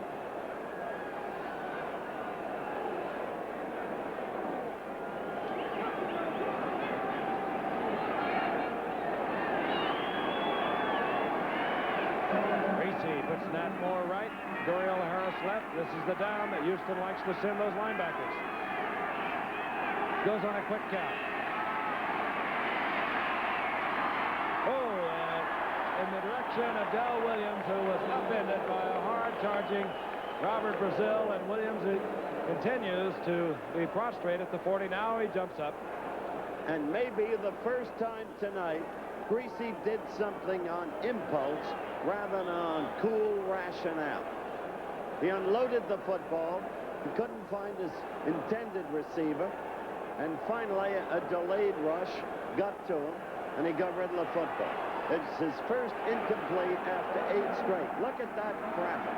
Griese puts Nat Moore right. Duhe Harris left. This is the down that Houston likes to send those linebackers. Goes on a quick count. Oh, and in the direction of Del Williams, who was upended by a hard-charging Robert Brazil, and Williams continues to be prostrate at the 40. Now he jumps up. And maybe the first time tonight, Griese did something on impulse rather than on cool rationale. He unloaded the football. He couldn't find his intended receiver. And finally, a delayed rush got to him, and he got rid of the football. It's his first incomplete after 8 straight. Look at that traffic.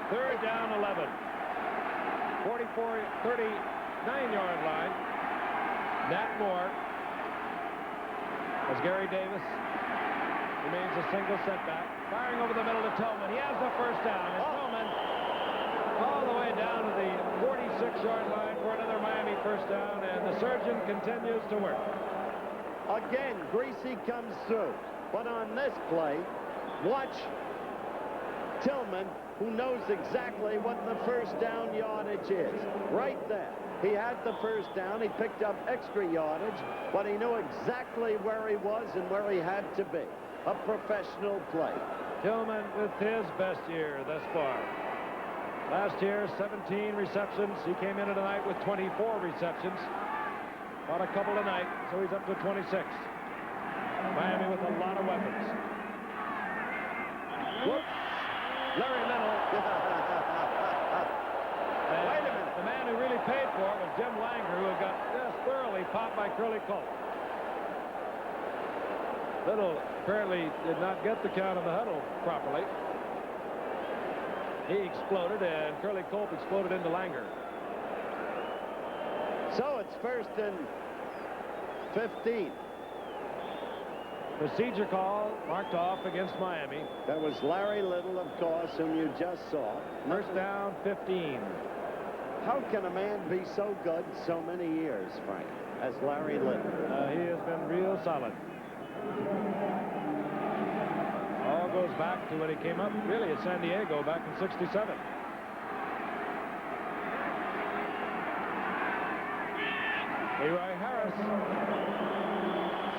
Third down, 11. 30 9-yard line. Nat Moore, as Gary Davis remains a single setback. Firing over the middle to Tillman. He has the first down. And Tillman all the way down to the 46-yard line for another Miami first down. And the surgeon continues to work. Again, Griese comes through. But on this play, watch Tillman, who knows exactly what the first down yardage is. Right there. He had the first down. He picked up extra yardage, but he knew exactly where he was and where he had to be. A professional play. Tillman with his best year thus far. Last year, 17 receptions. He came in tonight with 24 receptions. Caught a couple tonight, so he's up to 26. Miami with a lot of weapons. Whoops. Larry Little. Wait a minute. The man who really paid for it was Jim Langer, who had got just thoroughly popped by Curly Culp. Little apparently did not get the count of the huddle properly. He exploded, and Curly Culp exploded into Langer. So it's 1st and 15. Procedure call marked off against Miami. That was Larry Little, of course, whom you just saw. First down, 15. How can a man be so good so many years, Frank, as Larry Little? He has been real solid. All goes back to when he came up, really, at San Diego back in '67. Leroy Harris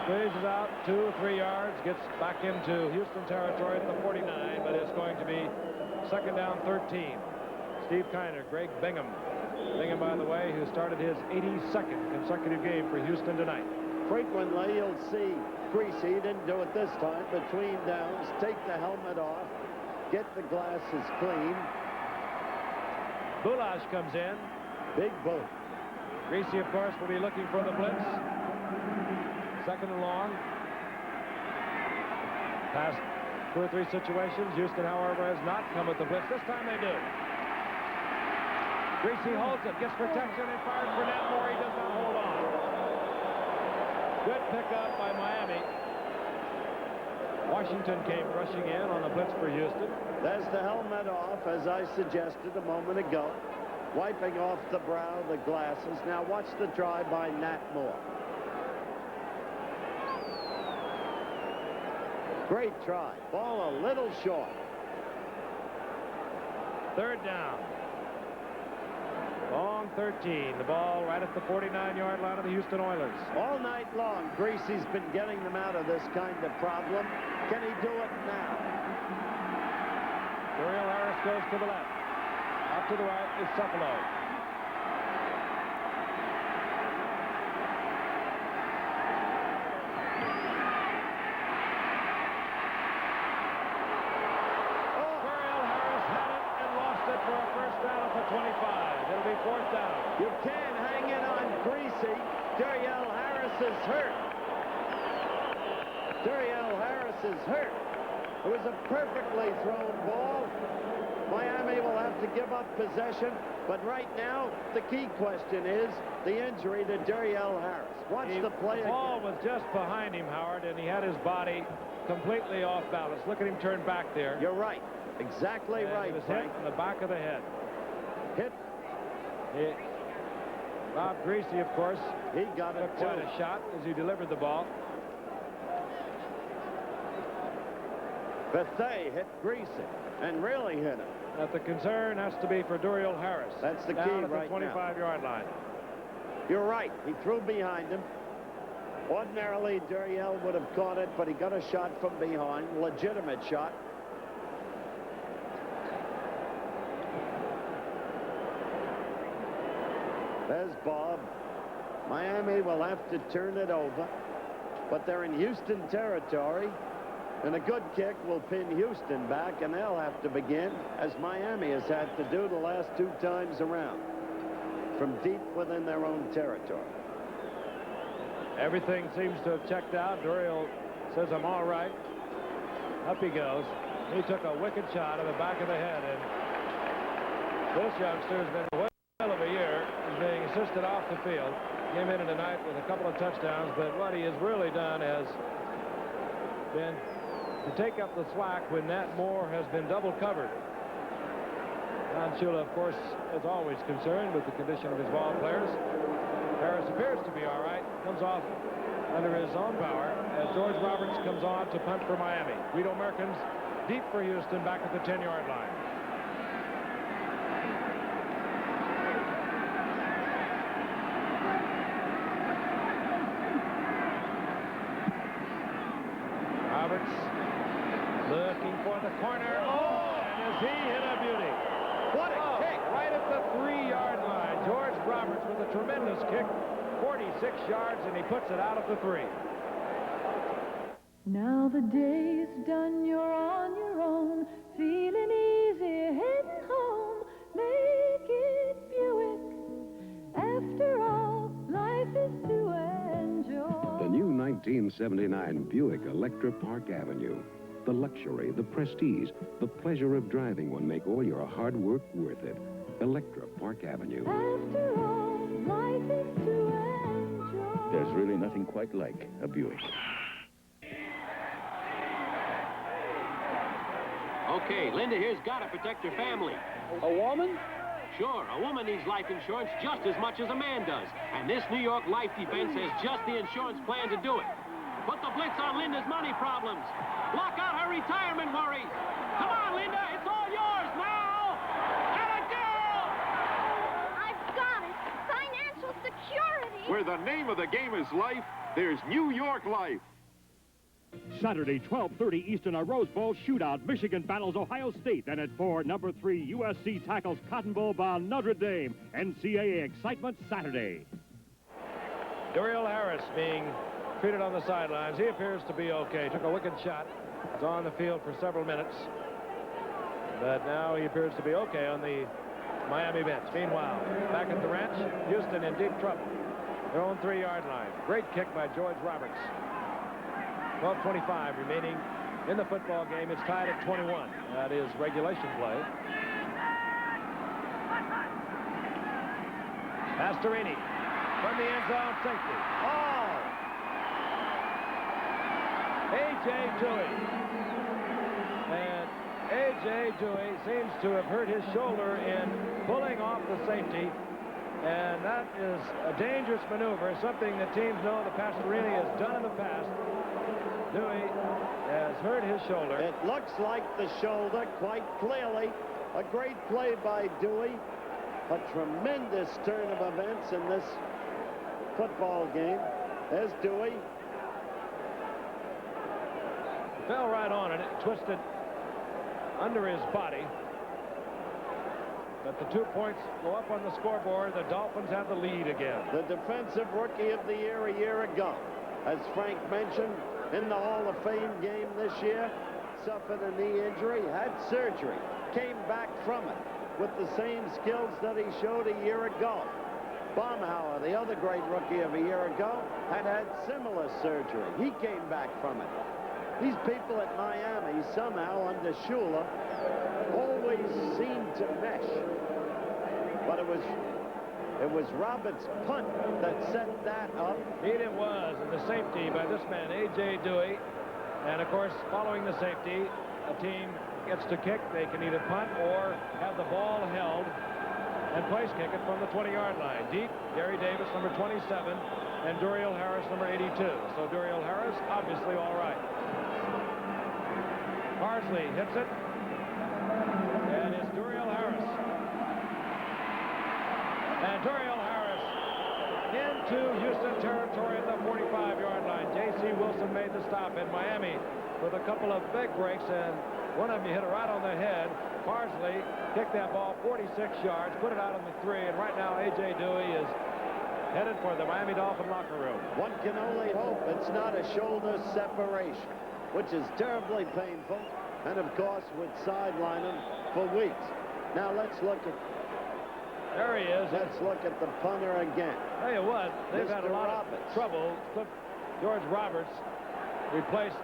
squeezes out 2 or 3 yards, gets back into Houston territory at the 49, but it's going to be 2nd down, 13. Steve Kiner, Greg Bingham. Bingham, by the way, who started his 82nd consecutive game for Houston tonight. Frequently, you'll see Griese, he didn't do it this time, between downs, take the helmet off, get the glasses clean. Boulash comes in. Big boot. Griese, of course, will be looking for the blitz. 2nd and long. Past 2 or 3 situations. Houston, however, has not come with the blitz. This time they do. Griese holds it, gets protection, and fires for Nat Moore. He does not hold on. Good pickup by Miami. Washington came rushing in on the blitz for Houston. There's the helmet off, as I suggested a moment ago. Wiping off the brow, the glasses. Now watch the try by Nat Moore. Great try. Ball a little short. 3rd down. Long 13. The ball right at the 49-yard line of the Houston Oilers. All night long, Griese's been getting them out of this kind of problem. Can he do it now? Duriel Harris goes to the left. Out to the right is Cefalo. You can't hang it on Griese. Duriel Harris is hurt. Duriel Harris is hurt. It was a perfectly thrown ball. Miami will have to give up possession. But right now, the key question is the injury to Duriel Harris. Watch the play again. The ball was just behind him, Howard, and he had his body completely off balance. Look at him turn back there. You're right. Exactly right, He was Frank. hit in the back of the head. Hit. Bob Griese, of course, he got it quite a shot as he delivered the ball. Bethea hit Griese and really hit him. But the concern has to be for Duriel Harris. That's the key down at right the 25-yard line. You're right. He threw behind him. Ordinarily, Duriel would have caught it, but he got a shot from behind. Legitimate shot. There's Bob. Miami will have to turn it over, but they're in Houston territory, and a good kick will pin Houston back, and they'll have to begin, as Miami has had to do the last 2 times around, from deep within their own territory. Everything seems to have checked out. Duriel says, I'm all right. Up he goes. He took a wicked shot in the back of the head, and this youngster has been well of a year. He's being assisted off the field. Came in tonight with a couple of touchdowns, but what he has really done has been to take up the slack when Nat Moore has been double covered. Don Shula, of course, is always concerned with the condition of his ball players. Harris appears to be all right. Comes off under his own power as George Roberts comes on to punt for Miami. Guido Merkins deep for Houston back at the 10-yard line. Roberts looking for the corner. Oh, and as he hit a beauty. What a kick! Right at the 3-yard line. George Roberts with a tremendous kick. 46 yards, and he puts it out of the 3. Now the day is done, you're on your own, feeling easy, heading home. Make it Buick. After all, life is to enjoy. The new 1979 Buick Electra Park Avenue. The luxury, the prestige, the pleasure of driving will make all your hard work worth it. Electra Park Avenue. After all, life is to enjoy. There's really nothing quite like a Buick. Okay, Linda here's got to protect her family. A woman? Sure, a woman needs life insurance just as much as a man does. And this New York Life Defense has just the insurance plan to do it. Put the blitz on Linda's money problems. Block out her retirement worries. Come on, Linda, it's all yours now. And a girl! I've got it. Financial security. Where the name of the game is life, there's New York Life. Saturday, 12:30 Eastern, a Rose Bowl shootout. Michigan battles Ohio State. Then at 4, number 3, USC tackles Cotton Bowl bound Notre Dame. NCAA excitement Saturday. Duriel Harris being treated on the sidelines. He appears to be okay. Took a wicked shot. Was on the field for several minutes. But now he appears to be okay on the Miami bench. Meanwhile, back at the ranch, Houston in deep trouble. Their own 3-yard line. Great kick by George Roberts. 12:25 remaining in the football game. It's tied at 21. That is regulation play. Pastorini from the end zone, safety. Oh! A.J. Duhe. And A.J. Duhe seems to have hurt his shoulder in pulling off the safety. And that is a dangerous maneuver, something that teams know that Pastorini has done in the past. Duhe has hurt his shoulder. It looks like the shoulder quite clearly. A great play by Duhe. A tremendous turn of events in this football game. There's Duhe. Fell right on it. It twisted under his body. But the 2 points go up on the scoreboard. The Dolphins have the lead again. The Defensive Rookie of the Year a year ago, as Frank mentioned, in the Hall of Fame game this year, suffered a knee injury, had surgery, came back from it with the same skills that he showed a year ago. Baumhauer, the other great rookie of a year ago, had similar surgery. He came back from it. These people at Miami, somehow under Shula, always seem to mesh. But it was Roberts' punt that set that up. Indeed it was, and the safety by this man, A.J. Duhe. And, of course, following the safety, a team gets to kick. They can either punt or have the ball held and place kick it from the 20-yard line. Deep, Gary Davis, number 27, and Duriel Harris, number 82. So Duriel Harris, obviously all right. Parsley hits it. And it's Duriel Harris. And Duriel Harris into Houston territory at the 45-yard line. J.C. Wilson made the stop in Miami with a couple of big breaks, and one of them hit it right on the head. Parsley kicked that ball 46 yards, put it out on the 3, and right now A.J. Duhe is headed for the Miami Dolphin locker room. One can only hope it's not a shoulder separation, which is terribly painful, and of course would sideline him for weeks. Now let's look at... There he is. Let's look at the punter again. Tell you what, they've had a lot of trouble. George Roberts replaced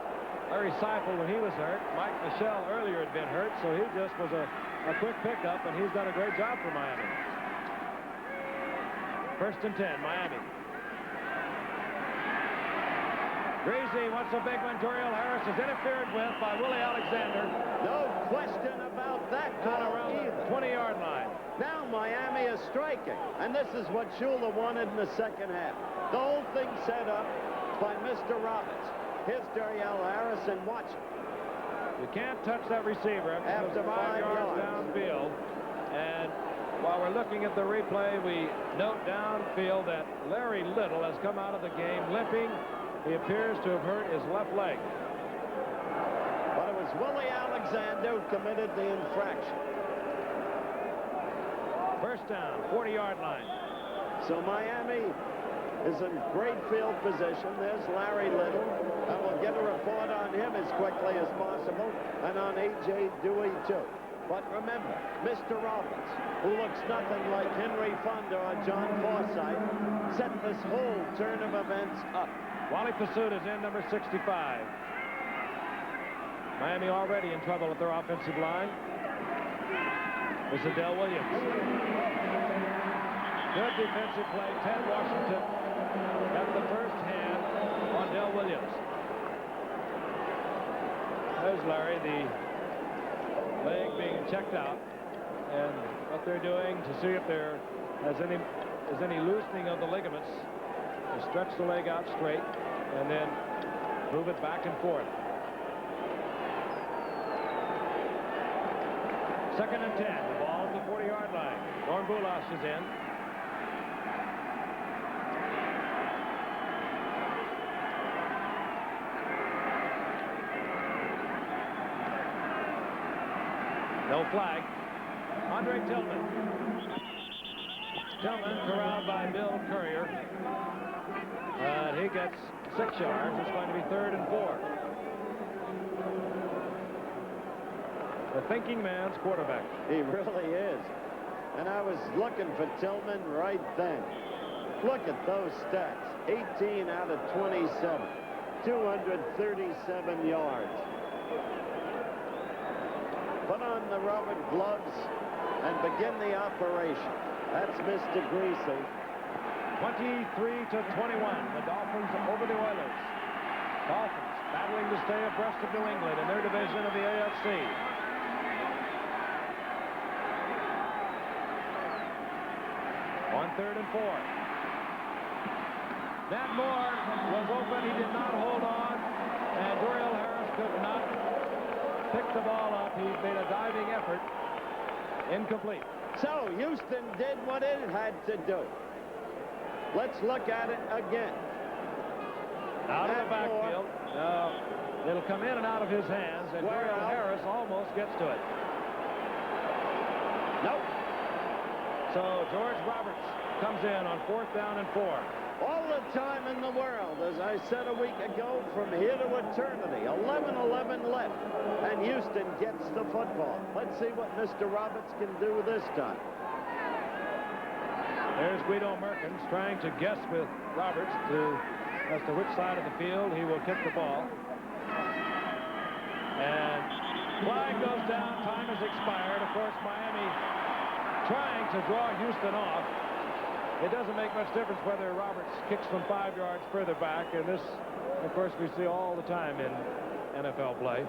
Larry Seifel when he was hurt. Mike Michelle earlier had been hurt, so he just was a quick pickup, and he's done a great job for Miami. First and 10, Miami. Griese wants a big one. Doreal Harris is interfered with by Willie Alexander. No question about that call around either. the 20-yard line. Now Miami is striking, and this is what Shula wanted in the second half. The whole thing set up by Mr. Roberts. Here's Doreal Harris, and watch it. You can't touch that receiver After 5 yards downfield. And while we're looking at the replay, we note downfield that Larry Little has come out of the game limping. He appears to have hurt his left leg. But it was Willie Alexander who committed the infraction. First down, 40-yard line. So Miami is in great field position. There's Larry Little, and we'll get a report on him as quickly as possible, and on A.J. Duhe, too. But remember, Mr. Roberts, who looks nothing like Henry Fonda or John Forsythe, set this whole turn of events up. Wally Pursuit is in, number 65. Miami already in trouble at their offensive line. This is Del Williams. Good defensive play. Ted Washington got the first hand on Del Williams. There's Larry, the leg being checked out. And what they're doing to see if there is any loosening of the ligaments. To stretch the leg out straight and then move it back and forth. Second and 10. The ball at the 40-yard line. Norm Bulash is in. No flag. Andre Tillman. Tillman corralled by Bill Courier. He gets 6 yards. It's going to be 3rd and 4. The thinking man's quarterback. He really is. And I was looking for Tillman right then. Look at those stats. 18 out of 27. 237 yards. Put on the rubber gloves and begin the operation. That's Mr. Griese. 23-21. The Dolphins over the Oilers. Dolphins battling to stay abreast of New England in their division of the AFC. On 3rd and 4. Nat Moore was open. He did not hold on. And Doreal Harris could not pick the ball up. He made a diving effort. Incomplete. So Houston did what it had to do. Let's look at it again. Out of the backfield. It'll come in and out of his hands, and Doreal Harris almost gets to it. Nope. So George Roberts comes in on 4th down and 4. All the time in the world, as I said a week ago, from here to eternity. 11-11 left, and Houston gets the football. Let's see what Mr. Roberts can do this time. There's Guido Merkins trying to guess with Roberts as to which side of the field he will kick the ball. And flag goes down. Time has expired. Of course, Miami trying to draw Houston off. It doesn't make much difference whether Roberts kicks from 5 yards further back. And this, of course, we see all the time in NFL play.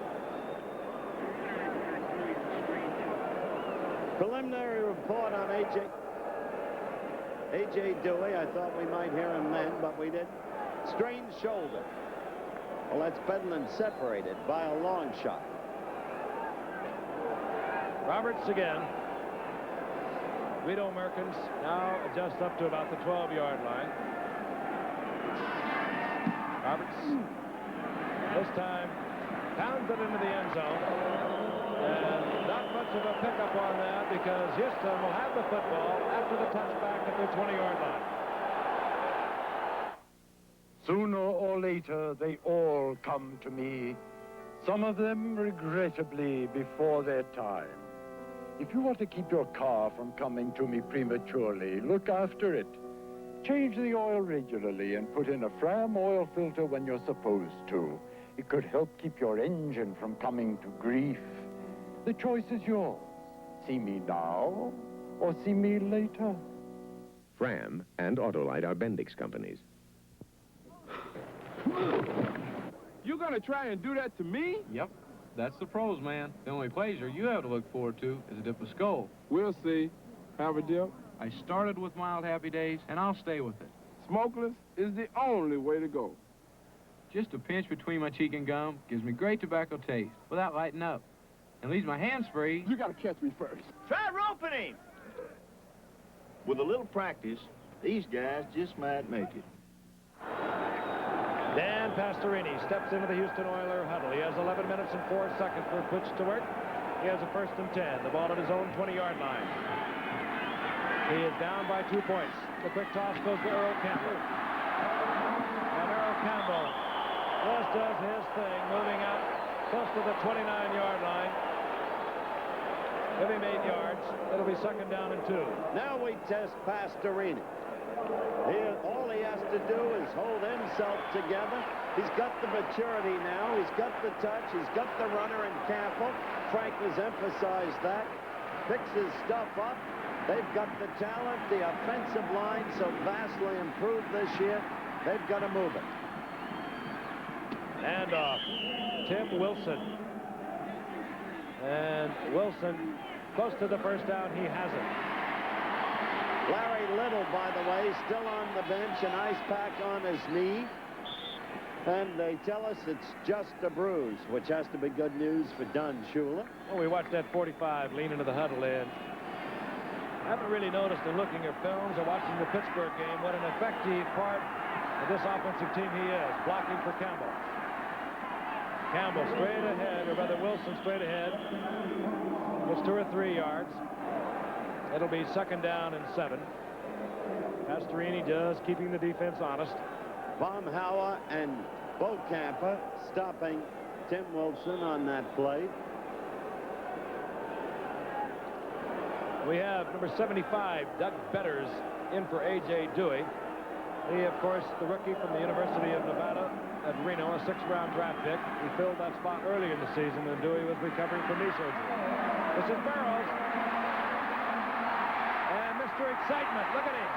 Preliminary report on A.J. Duhe. I thought we might hear him then, but we didn't. Strained shoulder. Well, that's better than separated by a long shot. Roberts again. Guido Merkins now adjusts up to about the 12-yard line. Roberts this time pounds it into the end zone. And not much of a pickup on that because Houston will have the football after the touchback at their 20-yard line. Sooner or later, they all come to me, some of them regrettably before their time. If you want to keep your car from coming to me prematurely, look after it. Change the oil regularly and put in a Fram oil filter when you're supposed to. It could help keep your engine from coming to grief. The choice is yours. See me now or see me later. Fram and Autolite are Bendix companies. You gonna try and do that to me? Yep. That's the pros, man. The only pleasure you have to look forward to is a dip of skull. We'll see. Have a dip? I started with mild happy days, and I'll stay with it. Smokeless is the only way to go. Just a pinch between my cheek and gum gives me great tobacco taste without lighting up. And leaves my hands free. You gotta catch me first. Try roping him. With a little practice, these guys just might make it. Dan Pastorini steps into the Houston Oilers huddle. He has 11 minutes and 4 seconds for Fritsch to work. He has a 1st and 10. The ball at his own 20-yard line. He is down by 2 points. The quick toss goes to Earl Campbell. And Earl Campbell just does his thing, moving out close to the 29-yard line. If he made yards, it'll be 2nd down and 2. Now we test Pastorini. All he has to do is hold himself together. He's got the maturity now. He's got the touch. He's got the runner in Campbell. Frank has emphasized that. Picks his stuff up. They've got the talent. The offensive line so vastly improved this year. They've got to move it. And Tim Wilson. And Wilson close to the 1st down. He has it. Larry Little, by the way, still on the bench, an ice pack on his knee. And they tell us it's just a bruise, which has to be good news for Don Shula. Well, we watched that 45 lean into the huddle in. I haven't really noticed in looking at films or watching the Pittsburgh game what an effective part of this offensive team he is, blocking for Campbell. Campbell straight ahead, or rather Wilson straight ahead. Gets 2 or 3 yards. It'll be 2nd down and 7. Pastorini just keeping the defense honest. Baumhauer and Beaucamper stopping Tim Wilson on that play. We have number 75, Doug Betters, in for A.J. Duhe. He, of course, the rookie from the University of Nevada at Reno, a 6th-round draft pick. He filled that spot early in the season when Duhe was recovering from knee surgery. This is Burrows. And Mr. Excitement, look at him.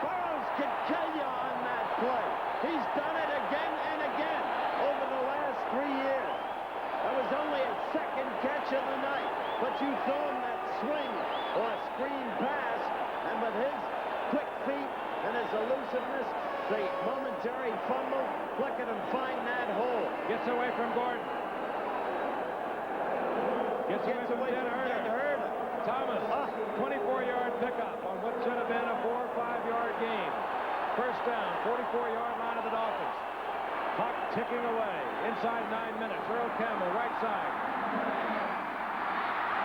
Burrows can kill you on that play. He's done it again and again over the last 3 years. That was only his 2nd catch of the night. But you throw him that swing or a screen pass, and with his quick feet and his elusiveness, the momentary fumble, look at him find that hole. Gets away from Gordon. Gets away from Dan Herder. Thomas, 24-yard pickup on what should have been a 4 or 5-yard gain. 1st down, 44-yard line of the Dolphins. Clock ticking away. Inside 9 minutes. Earl Campbell, right side.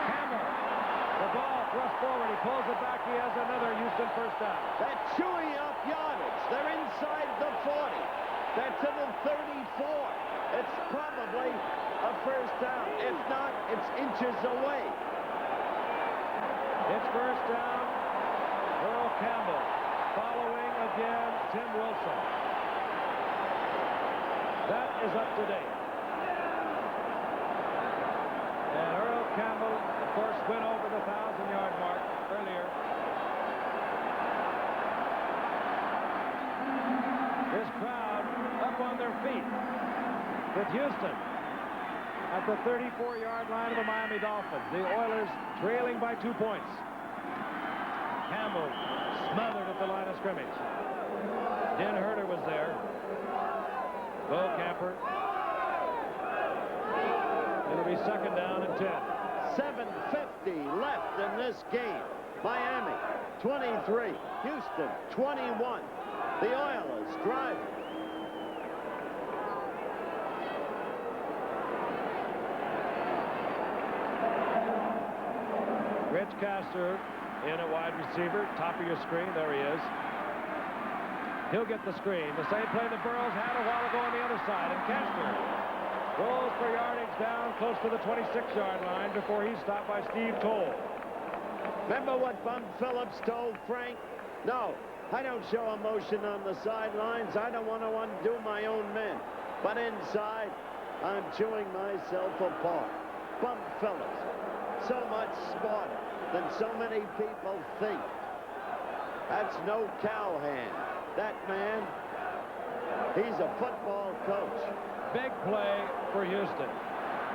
Campbell, the ball thrust forward. He pulls it back. He has another Houston 1st down. They're chewing up yardage. They're inside the 40. They're to the 34. It's probably a 1st down. If not, it's inches away. It's 1st down. Earl Campbell following again Tim Wilson. That is up to date. And Earl Campbell, of course, went over the 1,000-yard mark earlier. This crowd up on their feet with Houston at the 34-yard line of the Miami Dolphins. The Oilers trailing by 2 points. Campbell smothered at the line of scrimmage. Dan Herder was there. Beaucamper. It'll be 2nd down and 10. 7:50 left in this game. Miami 23, Houston 21. The Oilers driving. Rich Castor in at wide receiver, top of your screen. There he is. He'll get the screen. The same play that Burrows had a while ago on the other side. And Castor rolls for yardage down close to the 26-yard line before he's stopped by Steve Cole. Remember what Bum Phillips told Frank? No, I don't show emotion on the sidelines. I don't want to undo my own men. But inside, I'm chewing myself apart. Bum Phillips, so much smarter, than so many people think. That's no cowhand. That man, he's a football coach. Big play for Houston.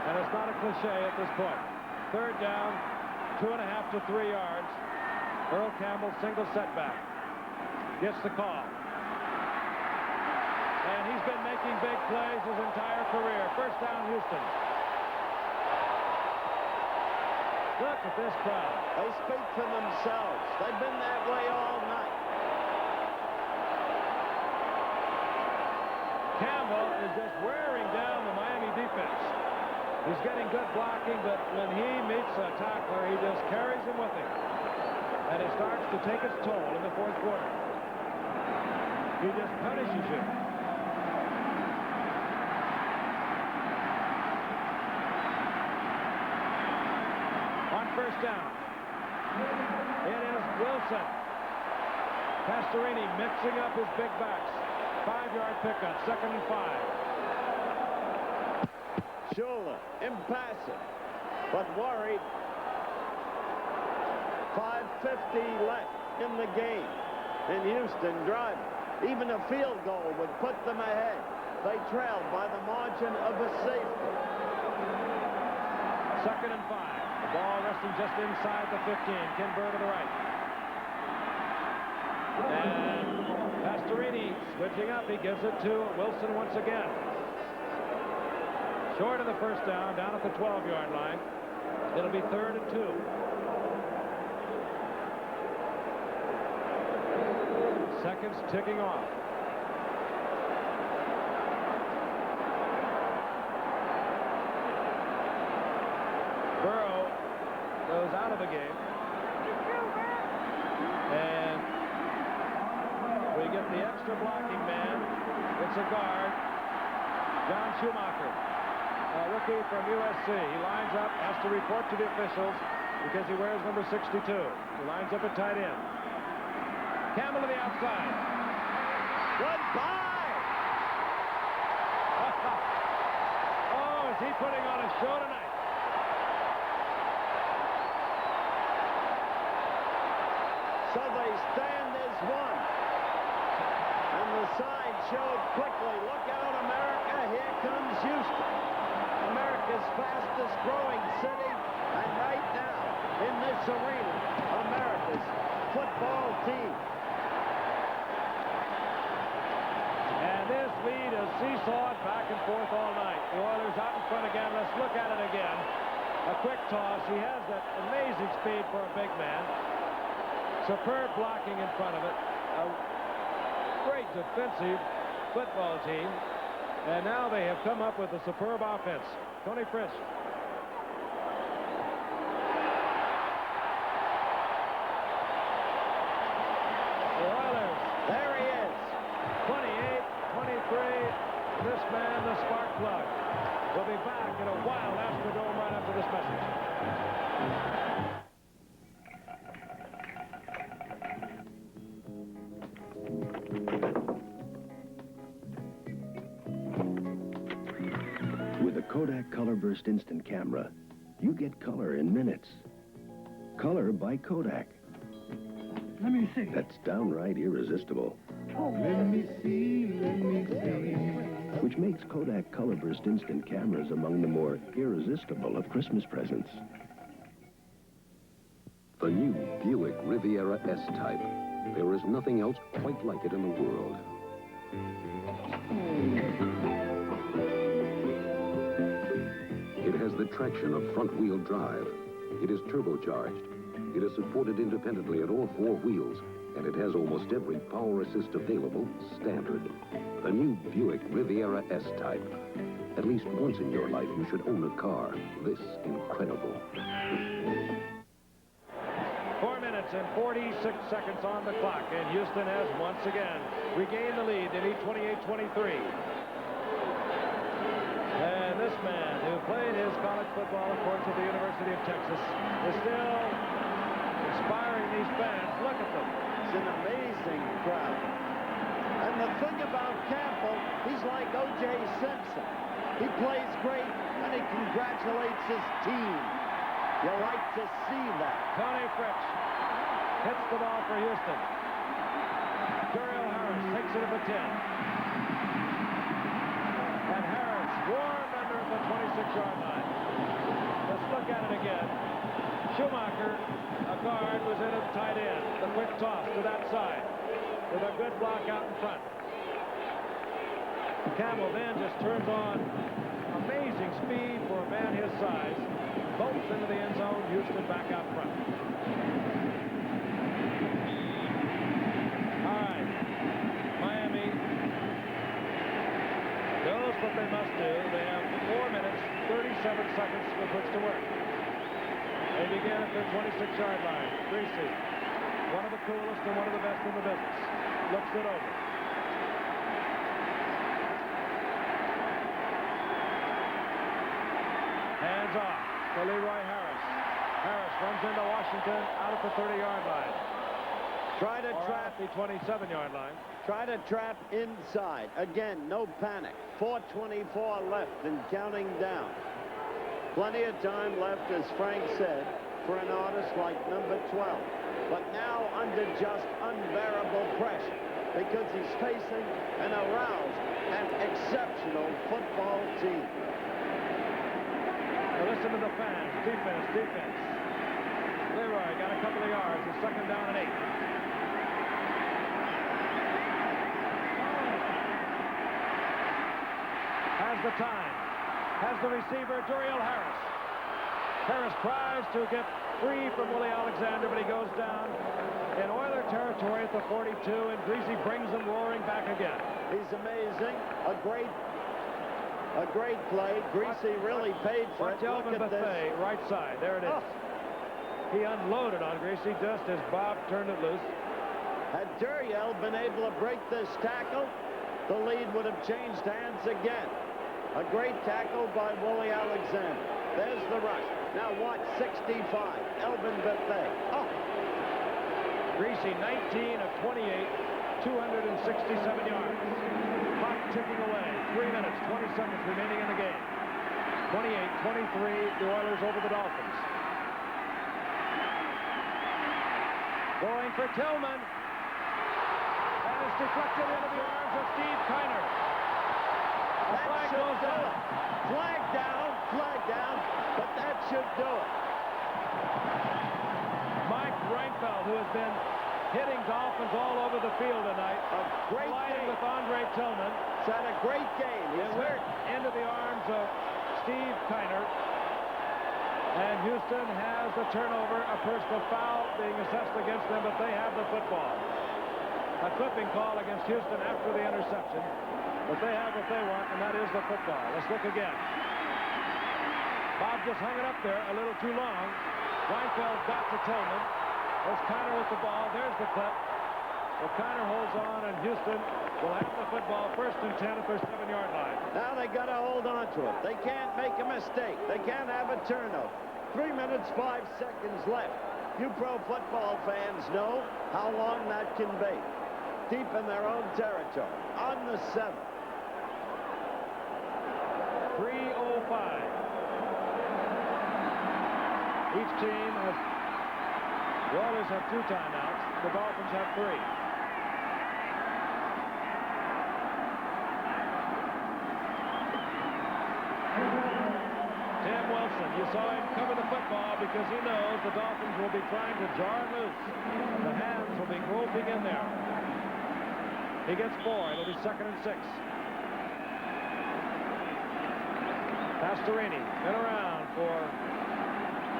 And it's not a cliche at this point. Third down, 2.5 to 3 yards. Earl Campbell single setback. Gets the call. And he's been making big plays his entire career. First down, Houston. Look at this crowd. They speak for themselves. They've been that way all night. Campbell is just wearing down the Miami defense. He's getting good blocking, but when he meets a tackler, he just carries him with him. And it starts to take its toll in the fourth quarter. He just punishes you. On first down, it is Wilson. Pastorini mixing up his big backs. 5-yard pickup, 2nd and 5. Shula, impassive, but worried. 5:50 left in the game. And Houston driving. Even a field goal would put them ahead. They trailed by the margin of a safety. 2nd and 5. The ball resting just inside the 15. Kinberg to the right. And Pastorini switching up. He gives it to Wilson once again. Short of the first down, down at the 12-yard line. It'll be 3rd and 2. Seconds ticking off. Burrow goes out of the game. And we get the extra blocking man. It's a guard, John Schumacher, a rookie from USC. He lines up, has to report to the officials because he wears number 62. He lines up at tight end. Campbell to the outside. Goodbye! Oh, is he putting on a show tonight? So they stand as one. And the sign showed quickly, look out, America, here comes Houston. America's fastest growing city. And right now, in this arena, America's football team. And this lead is seesawed back and forth all night. The Oilers out in front again. Let's look at it again. A quick toss. He has that amazing speed for a big man. Superb blocking in front of it. A great defensive football team. And now they have come up with a superb offense. Toni Fritsch. The Oilers. There he is. 28-23. This man, the spark plug. We'll be back in a while Astrodome right after this message. With a Kodak Color Burst Instant Camera, you get color in minutes. Color by Kodak. Let me see. That's downright irresistible. Let me see, Which makes Kodak Color Burst Instant Cameras among the more irresistible of Christmas presents. The new Buick Riviera S-Type. There is nothing else quite like it in the world. It has the traction of front-wheel drive. It is turbocharged. It is supported independently at all 4 wheels, and it has almost every power assist available standard. The new Buick Riviera S-Type. At least once in your life, you should own a car this incredible. 4 minutes and 46 seconds on the clock, and Houston has once again regained the lead. They lead 28-23. And this man, who played his college football, of course, at the University of Texas, is still inspiring these fans. Look at them. It's an amazing crowd. And the thing about Campbell, he's like O.J. Simpson. He plays great, and he congratulates his team. You like to see that. Toni Fritsch hits the ball for Houston. Earl Harris takes it at the 10. And Harris warmed under the 26-yard line. Let's look at it again. Schumacher, a guard, was in at tight end. The quick toss to that side with a good block out in front. Campbell then just turns on amazing speed for a man his size. Bolts into the end zone. Houston back out front. All right. Miami knows what they must do. They have 4 minutes, 37 seconds with which to work. They begin at the 26-yard line. Griese, one of the coolest and one of the best in the business, looks it over. Hands off to Leroy Harris. Harris runs into Washington out at the 30-yard line. Try to trap the 27-yard line. Try to trap inside. Again, no panic. 4:24 left and counting down. Plenty of time left, as Frank said, for an artist like number 12. But now under just unbearable pressure because he's facing an aroused and exceptional football team. Now listen to the fans. Defense, defense. Leroy got a couple of yards. It's 2nd down and 8. Has the time. Has the receiver, Earl Harris. Harris tries to get free from Willie Alexander, but he goes down in Oiler territory at the 42, and Griese brings him roaring back again. He's amazing. A great play. Griese really paid for it. Delvin Look at this. right side. There it is. Oh. He unloaded on Griese just as Bob turned it loose. Had Duhe been able to break this tackle, the lead would have changed hands again. A great tackle by Willie Alexander. There's the rush. Now watch 65. Elvin Buffet. Oh. Griese 19 of 28, 267 yards. Clock ticking away. 3 minutes, 20 seconds remaining in the game. 28-23, the Oilers over the Dolphins. Going for Tillman. And it's deflected into the arms of Steve Kiner. A flag goes down. Flag down, but that should do it. Mike Rankfeld, who has been hitting Dolphins all over the field tonight. A great game with Andre Tillman. He's had a great game. It went into the arms of Steve Kiner. And Houston has the turnover, a personal foul being assessed against them, but they have the football. A clipping call against Houston after the interception. But they have what they want, and that is the football. Let's look again. Bob just hung it up there a little too long. Weinfeld got to Tillman. There's Kiner with the ball. There's the clip. But Kiner holds on, and Houston will have the football 1st and 10 at their 7-yard line. Now they got to hold on to it. They can't make a mistake. They can't have a turnover. 3 minutes, 5 seconds left. You pro football fans know how long that can be. Deep in their own territory. On the 7. 3:05. Each team has, the Oilers have 2 timeouts. The Dolphins have 3. Tim Wilson, you saw him cover the football because he knows the Dolphins will be trying to jar it loose. The hands will be groping in there. He gets 4. It'll be 2nd and 6. Pastorini been around for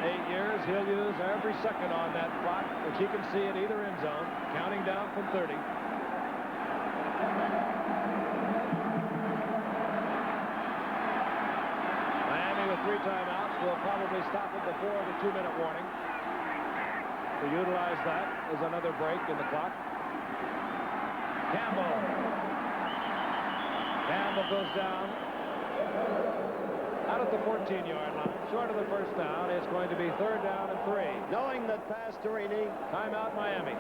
8 years. He'll use every second on that clock, which he can see at either end zone, counting down from 30. Miami with 3 timeouts will probably stop it before the 2-minute warning. To utilize that as another break in the clock. Campbell goes down out at the 14-yard line, short of the 1st down. It's going to be 3rd down and 3. Knowing that Pastorini, timeout Miami.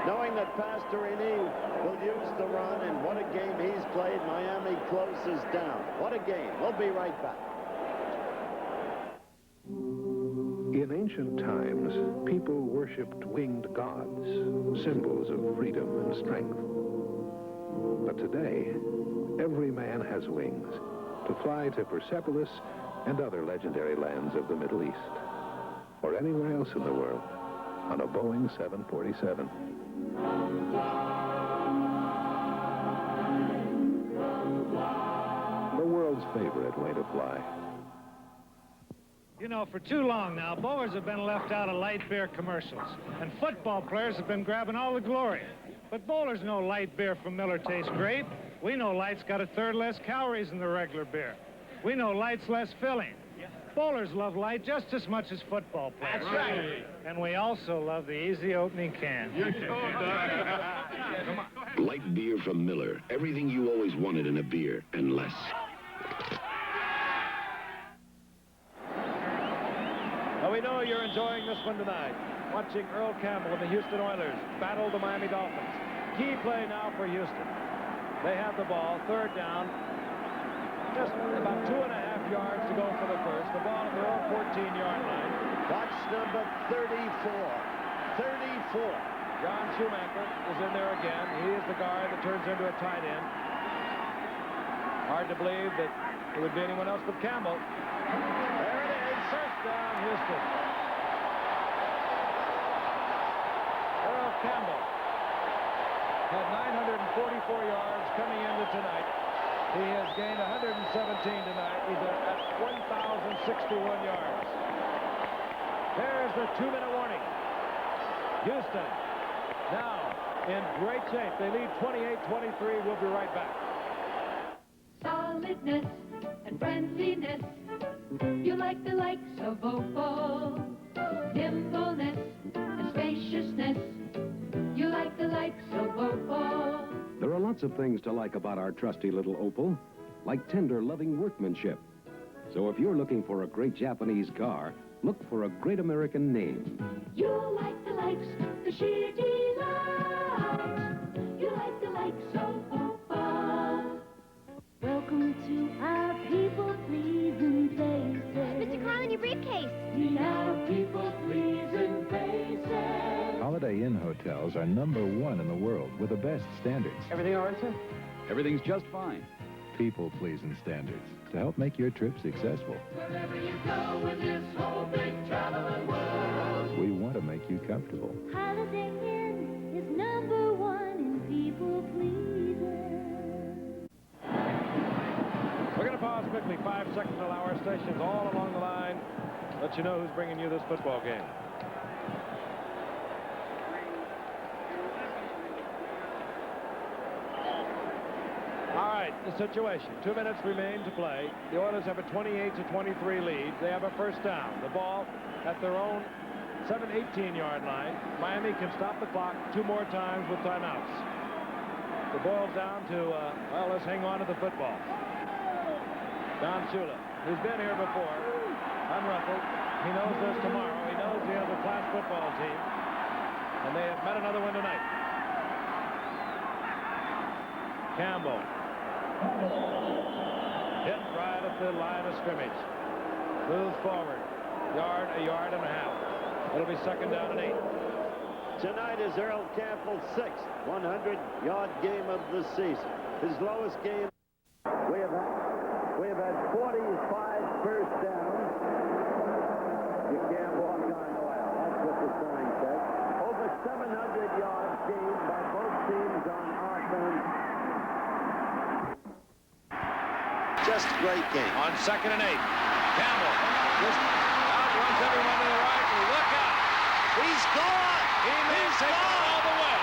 Knowing that Pastorini will use the run, and what a game he's played. Miami closes down. What a game. We'll be right back. In ancient times, people worshipped winged gods, symbols of freedom and strength. But today, every man has wings to fly to Persepolis and other legendary lands of the Middle East, or anywhere else in the world, on a Boeing 747. The world's favorite way to fly. You know, for too long now, bowlers have been left out of light beer commercials, and football players have been grabbing all the glory. But bowlers know light beer from Miller tastes great. We know light's got a third less calories than the regular beer. We know light's less filling. Bowlers love light just as much as football players. That's right. And we also love the easy opening can. Light beer from Miller. Everything you always wanted in a beer, and less. Well, we know you're enjoying this one tonight. Watching Earl Campbell and the Houston Oilers battle the Miami Dolphins. Key play now for Houston. They have the ball, third down. Just about 2.5 yards to go for the first. The ball at their own 14-yard line. Watch number 34. 34. John Schumacher is in there again. He is the guard that turns into a tight end. Hard to believe that it would be anyone else but Campbell. There it is. First down, Houston. Earl Campbell had 944 yards coming into tonight. He has gained 117 tonight. He's at 1,061 yards. There's the 2-minute warning. Houston now in great shape. They lead 28-23. We'll be right back. Solidness and friendliness. You like the likes of Opal. Nimbleness and spaciousness. You like the likes of Opal. There are lots of things to like about our trusty little Opal, like tender, loving workmanship. So if you're looking for a great Japanese car, look for a great American name. You like the likes, the sheer delight. You like the likes of Opal. Welcome to our people-pleasing places. Mr. Carlin, your briefcase. See our people-pleasing faces. Holiday Inn hotels are #1 in the world with the best standards. Everything all right, sir? Everything's just fine. People-pleasing standards to help make your trip successful. Wherever you go in this whole big traveling world. We want to make you comfortable. Holiday Inn is #1 in people-pleasing. We're going to pause quickly. 5 seconds to allow our stations all along the line. Let you know who's bringing you this football game. All right, the situation. 2 minutes remain to play. The Oilers have a 28-23 lead. They have a first down. The ball at their own 18-yard line. Miami can stop the clock 2 more times with timeouts. It boils down to, well, let's hang on to the football. Don Shula, who's been here before, unruffled. He knows there's tomorrow. He knows he has a class football team. And they have met another one tonight. Campbell. Hit right at the line of scrimmage. Moves forward. A yard and a half. It'll be second down and 8. Tonight is Earl Campbell's 6th 100-yard game of the season. His lowest game. We have had 45 first downs. You can't walk on oil. That's what the sign says. Over 700 yards gained by both teams on offense. Just a great game. On second and 8. Campbell just outruns everyone to the right. And look out. He's gone. He may take it all the way.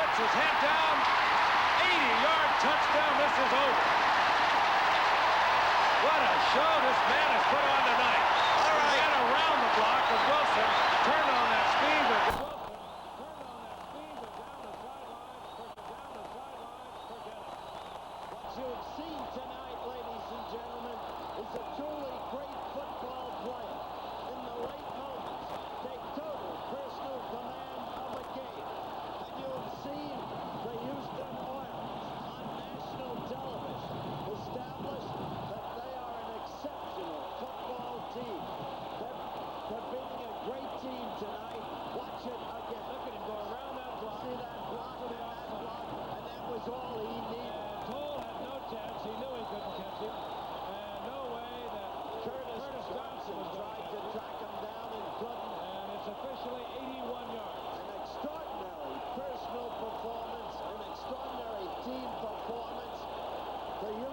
Puts his head down. 80-yard touchdown. This is over. What a show this man has put on tonight. All right. Ran around the block as Wilson turned on that speed. What you have seen tonight, ladies and gentlemen, is a truly great football player. In the right moments, take total personal command of a game. And you have seen the Houston Oilers on national television.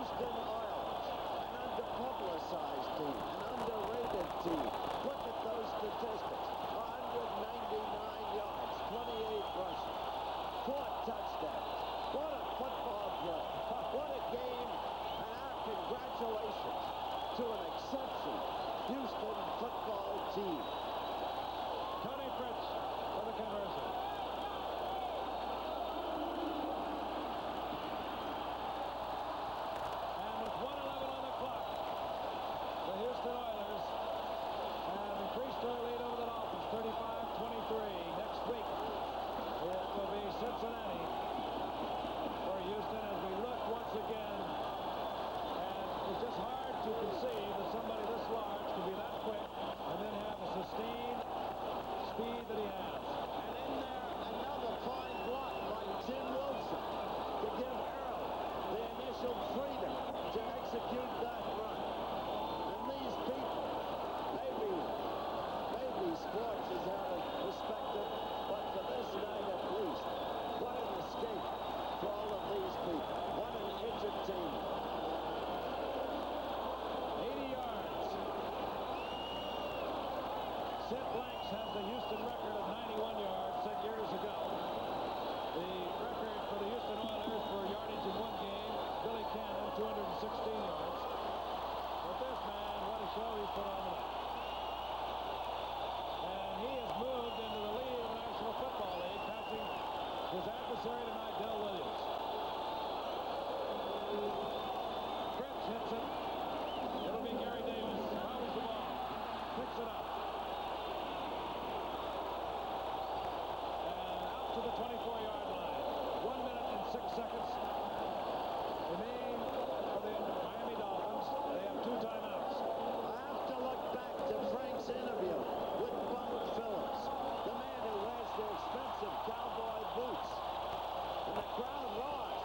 Houston Oilers, an underpublicized team, an underrated team. Look at those statistics. 199 yards, 28 rushes, 4 touchdowns. What a football play. What a game. And our congratulations to an exceptional Houston football team. Toni Fritsch for the conversion. And with 1:11 on the clock, the Houston Oilers have increased their lead over the Dolphins, 35-23. Next week, it will be Cincinnati for Houston as we look once again. And it's just hard to conceive that somebody this large could be that quick and then have a sustained speed that he has. And in there, another fine block by Tim Wilson to give Earl the initial freedom to execute that run. And these people, maybe sports is out of perspective, but for this night at least, what an escape for all of these people. What an entertainment. 80 yards. Sid Blanks has the Houston record of 91 yards set years ago. The record for the Houston Oilers for yardage in one game, Billy Cannon, 216 yards. But this man, what a show he's put on tonight. And he has moved into the lead of the National Football League, passing his adversary tonight, Del Williams. Fritsch hits it. It'll be Gary Davis. Fouls the ball. Picks it up. And out to the 24-yard line. 1 minute and 6 seconds remain for the Miami Dolphins. They have 2 timeouts. I have to look back to Frank's interview with Bum Phillips, the man who wears the expensive cowboy boots. And the crowd roars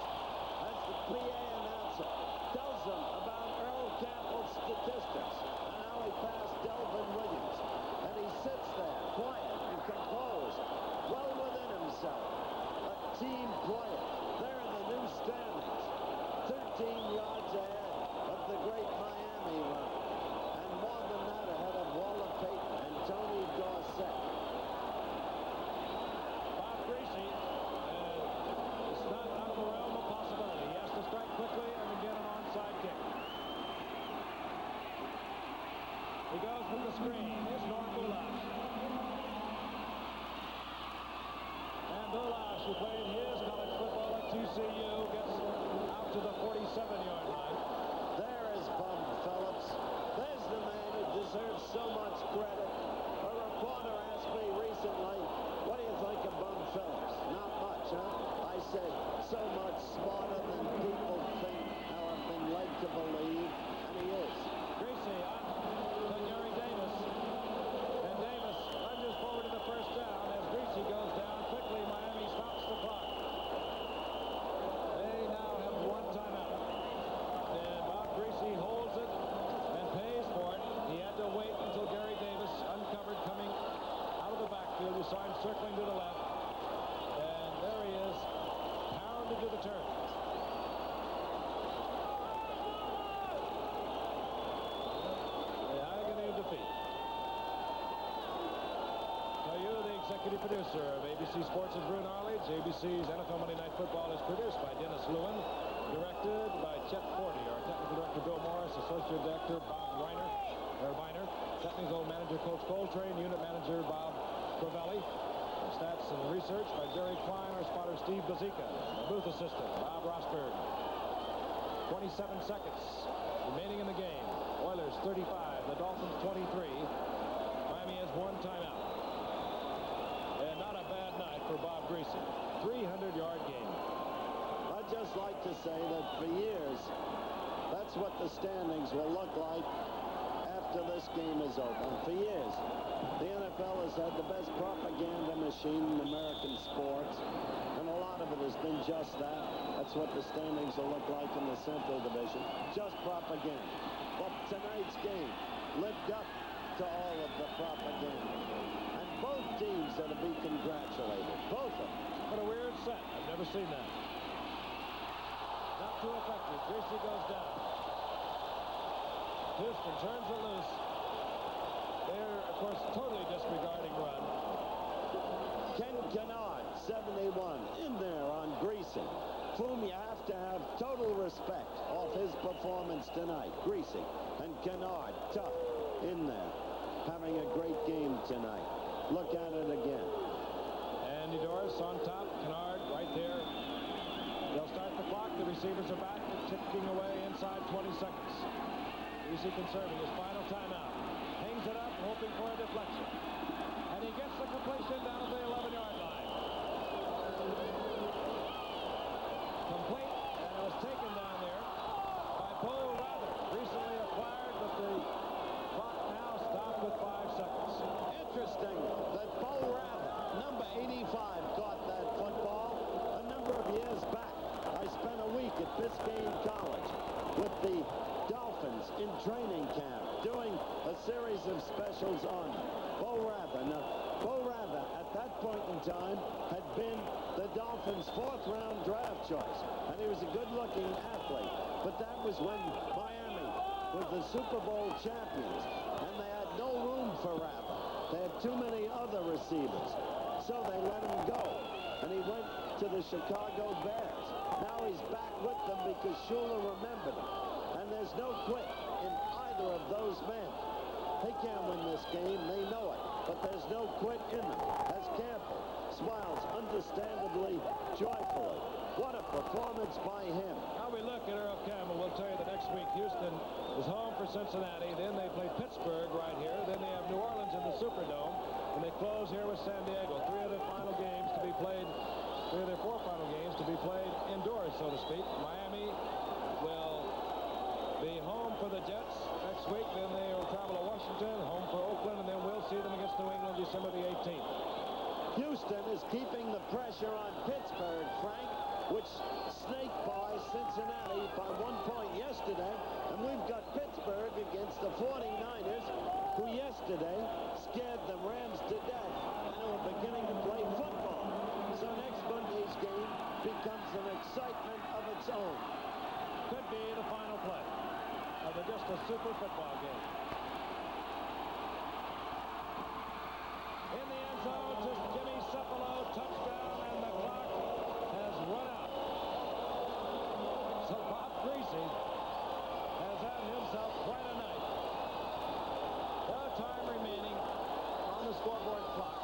as the PA announcer tells them about Earl Campbell's statistics and how he passed Delvin Williams. And he sits there, quiet and composed, well within himself. A team player. They're in the new standings, 13 yards ahead of the great Miami run. And more than that, ahead of Walter Payton and Tony Dorsett. Bob Griese, it's not out of the realm of possibility. He has to strike quickly and then get an onside kick. He goes with the screen. Here's Norm Bulash. And Bulash, who played his college football at TCU, gets out to the 47-yard line. There is Bum Phillips. There's the man who deserves so much credit. A reporter asked me recently, what do you think of Bum Phillips? Not much, huh? I said, so much smarter than people think or have been led to believe, and he is. Griese on to Gary Davis. And Davis lunges forward to the first down as Griese goes down quickly. Miami stops the clock. They now have 1 timeout. And Bob Griese holds it and pays for it. He had to wait until Gary Davis, uncovered, coming out of the backfield. You saw him circling to the left. And there he is, pounded to the turf. The agony of defeat. Now you, the executive producer of ABC Sports, is Bruce Arledge. ABC's NFL Monday Night Football is produced by Dennis Lewin, directed by Chet Forty. Our technical director, Bill Morris, associate director, Bob Viner, technical manager, Coach Coltrane, unit manager, Bob Crovelli. Stats and research by Jerry Klein, our spotter, Steve Bazika. Booth assistant, Bob Rosberg. 27 seconds remaining in the game. Oilers 35, the Dolphins 23. Miami has 1 timeout. And not a bad night for Bob Griese. 300-yard game. I'd just like to say that for years, that's what the standings will look like after this game is over. For years, the NFL has had the best propaganda machine in American sports, and a lot of it has been just that. That's what the standings will look like in the Central Division, just propaganda. But tonight's game lived up to all of the propaganda. And both teams are to be congratulated, both of them. What a weird set. I've never seen that. Not too effective. Griese goes down. Houston turns it loose. They're, of course, totally disregarding run. Ken Kennard, 71, in there on Griese, whom you have to have total respect of his performance tonight. Griese and Kennard, tough in there, having a great game tonight. Look at it again. Andy Doris on top, Kennard right there. They'll start the clock. The receivers are back, ticking away inside 20 seconds. Griese conserving his final timeout. Hangs it up, hoping for a deflection. And he gets the completion down to the 11-yard line. Complete, and it was taken down there by Bo Rather, recently acquired, but the clock now stopped with 5 seconds. Interesting that Bo Rather, number 85, caught that football a number of years back. I spent a week at Biscayne College with the Dolphins in training camp doing a series of specials on Bo Rather. Now, Bo Rather at that point in time had been the Dolphins' 4th-round draft choice, and he was a good-looking athlete. But that was when Miami was the Super Bowl champions, and they had no room for Rather. They had too many other receivers, so they let him go, and he went to the Chicago Bears. Now he's back with them because Shula remembered him, and there's no quit in either of those men. They can't win this game, they know it, but there's no quit in them, as Campbell smiles understandably joyfully. What a performance by him. How we look at Earl Campbell, we'll tell you the next week. Houston is home for Cincinnati, then they play Pittsburgh right here, then they have New Orleans in the Superdome, and they close here with San Diego. 3 of their final games to be played, 3 of their 4 final games to be played indoors, so to speak. Miami will be home for the Jets next week, then they will travel to Washington, home for Oakland, and then we'll see them against New England December the 18th. Houston is keeping the pressure on Pittsburgh, Frank, which snaked by Cincinnati by 1 point yesterday, and we've got Pittsburgh against the 49ers, who yesterday scared the Rams to death and who are beginning to play football. So next Monday's game becomes an excitement of its own. Could be the final play of just a super football game. In the end zone to Jimmy Cefalo, touchdown, and the clock has run out. So Bob Griese has had himself quite a night. No time remaining on the scoreboard clock.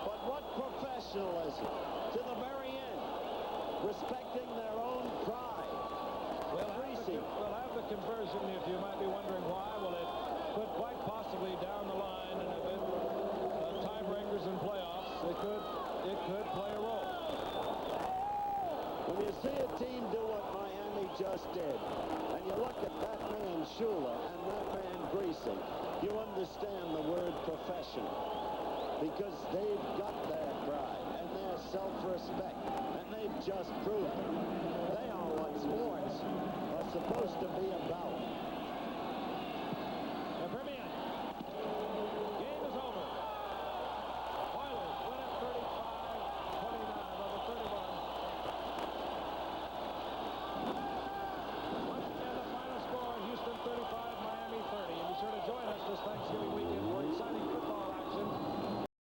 But what professionalism to the very end, respecting their own pride. We'll have the conversion, if you might be wondering why. Well, it could quite possibly down the line, and if it tiebreakers and playoffs, it could play a role. When you see a team do what Miami just did, and you look at that man Shula and that man Griese, you understand the word professional, because they've got their pride and their self-respect, and they've just proven they are what sports are supposed to be about. Yepremian. Game is over. Oilers win it 35-29 over 31. Once again, the final score, Houston 35, Miami 30. And be sure to join us this Thanksgiving weekend